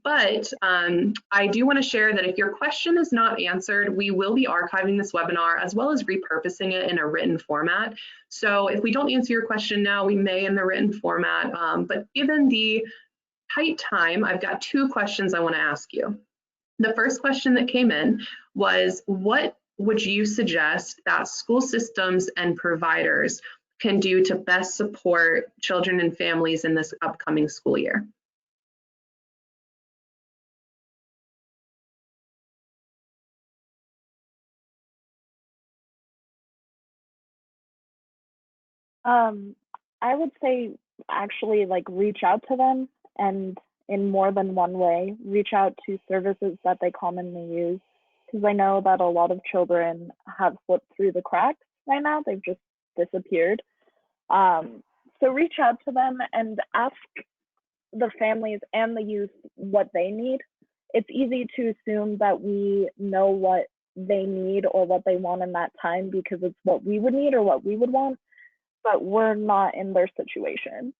But I do want to share that if your question is not answered, we will be archiving this webinar as well as repurposing it in a written format. So if we don't answer your question now, we may in the written format. But given the tight time, I've got two questions I want to ask you. The first question that came in was, what would you suggest that school systems and providers can do to best support children and families in this upcoming school year? I would say actually like reach out to them, and in more than one way, reach out to services that they commonly use, because I know that a lot of children have slipped through the cracks right now. They've just disappeared. So reach out to them and ask the families and the youth what they need. It's easy to assume that we know what they need or what they want in that time because it's what we would need or what we would want, but we're not in their situation.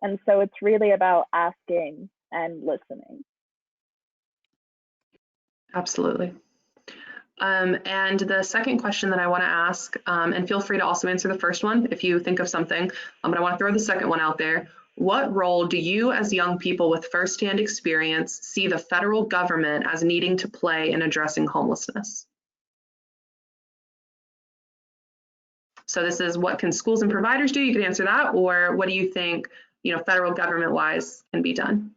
And so it's really about asking and listening. Absolutely. And the second question that I want to ask, and feel free to also answer the first one if you think of something, but I want to throw the second one out there. What role do you as young people with firsthand experience see the federal government as needing to play in addressing homelessness? So this is, what can schools and providers do? You can answer that, or what do you think, federal government wise can be done?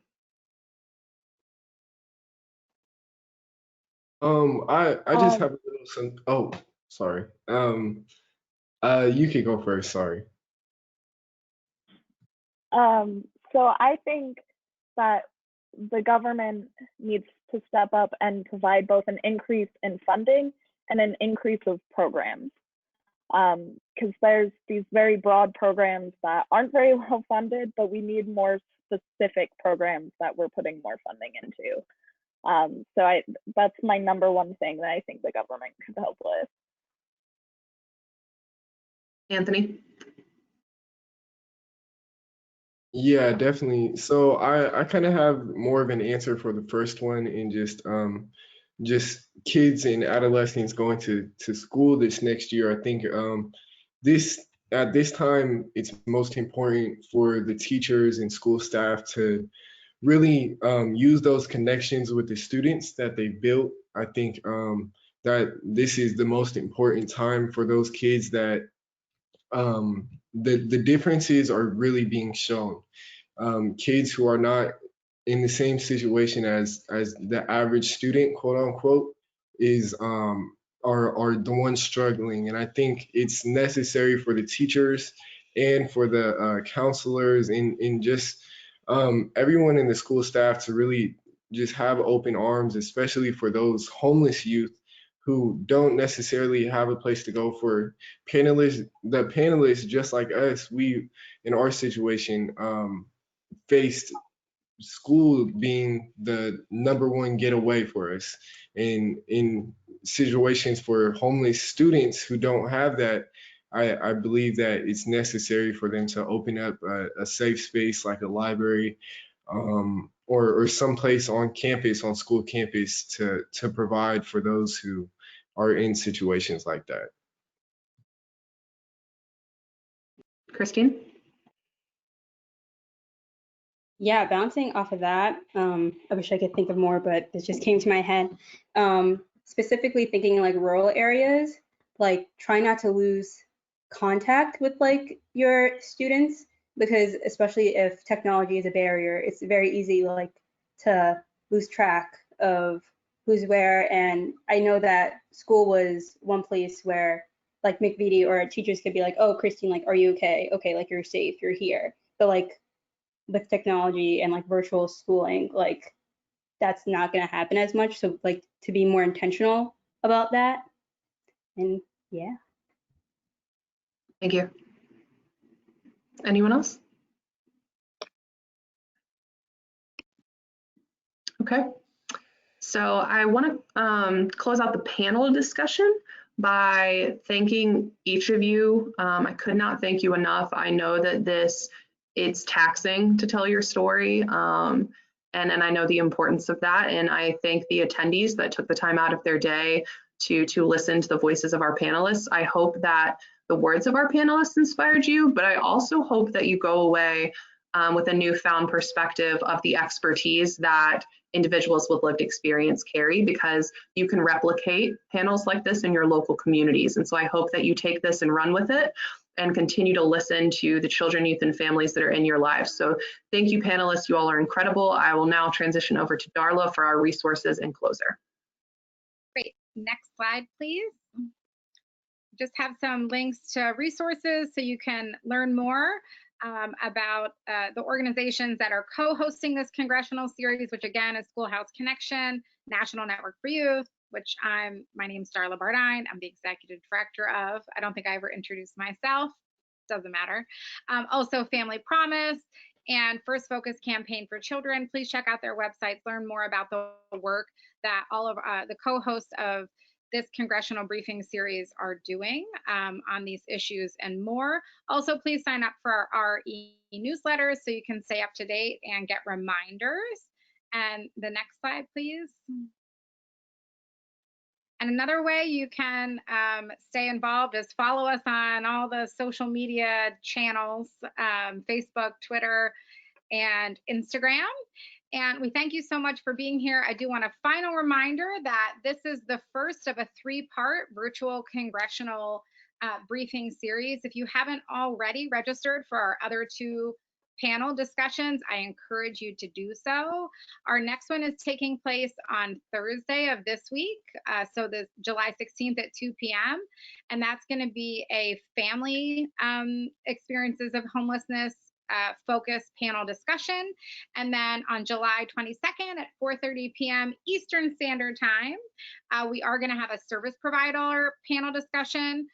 I just have a little oh, sorry. You could go first, sorry. So I think that the government needs to step up and provide both an increase in funding and an increase of programs. Because there's these very broad programs that aren't very well funded, but we need more specific programs that we're putting more funding into. So that's my number one thing that I think the government could help with. Anthony? Yeah, definitely. So I kind of have more of an answer for the first one, in just kids and adolescents going to school this next year. I think at this time, it's most important for the teachers and school staff to really use those connections with the students that they built. I think that this is the most important time for those kids that the differences are really being shown. Kids who are not in the same situation as the average student, quote unquote, are the ones struggling. And I think it's necessary for the teachers and for the counselors and just everyone in the school staff to really just have open arms, especially for those homeless youth who don't necessarily have a place to go. For panelists, the panelists, just like us, we, in our situation, faced school being the #1 getaway for us. And in situations for homeless students who don't have that, I believe that it's necessary for them to open up a safe space like a library, or someplace on campus, on school campus, to provide for those who are in situations like that. Christine? Yeah, bouncing off of that, I wish I could think of more, but this just came to my head. Specifically thinking like rural areas, like try not to lose contact with like your students, because especially if technology is a barrier, it's very easy like to lose track of who's where. And I know that school was one place where like McVitie or teachers could be like, oh, Christine, like, are you okay? Okay, like you're safe, you're here. But like with technology and like virtual schooling, like that's not going to happen as much. So like to be more intentional about that. And yeah. Thank you. Anyone else? Okay. So I want to close out the panel discussion by thanking each of you. I could not thank you enough. I know that it's taxing to tell your story, and I know the importance of that. And I thank the attendees that took the time out of their day to listen to the voices of our panelists. I hope that the words of our panelists inspired you, but I also hope that you go away with a newfound perspective of the expertise that individuals with lived experience carry, because you can replicate panels like this in your local communities. And so I hope that you take this and run with it and continue to listen to the children, youth, and families that are in your lives. So thank you, panelists. You all are incredible. I will now transition over to Darla for our resources and closer. Great. Next slide, please. Just have some links to resources so you can learn more about the organizations that are co-hosting this congressional series, which again is SchoolHouse Connection, National Network for Youth, which my name's Darla Bardine. I'm the executive director of. I don't think I ever introduced myself. Doesn't matter. Also Family Promise and First Focus Campaign for Children. Please check out their websites, learn more about the work that all of the co-hosts of this congressional briefing series are doing on these issues and more. Also, please sign up for our e-newsletters so you can stay up to date and get reminders. And the next slide, please. And another way you can stay involved is follow us on all the social media channels, Facebook, Twitter, and Instagram. And we thank you so much for being here. I do want a final reminder that this is the first of a 3-part virtual congressional briefing series. If you haven't already registered for our other 2 panel discussions, I encourage you to do so. Our next one is taking place on Thursday of this week, so the July 16th at 2 p.m. And that's going to be a family experiences of homelessness focus panel discussion. And then on July 22nd at 4:30 p.m. Eastern Standard Time, we are going to have a service provider panel discussion.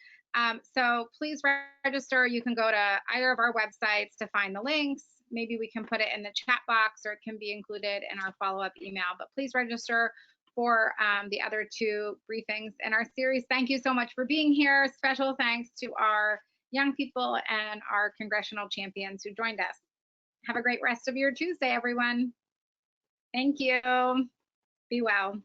So please register. You can go to either of our websites to find the links. Maybe we can put it in the chat box, or it can be included in our follow-up email. But please register for the other 2 briefings in our series. Thank you so much for being here. Special thanks to our young people and our congressional champions who joined us. Have a great rest of your Tuesday, everyone. Thank you. Be well.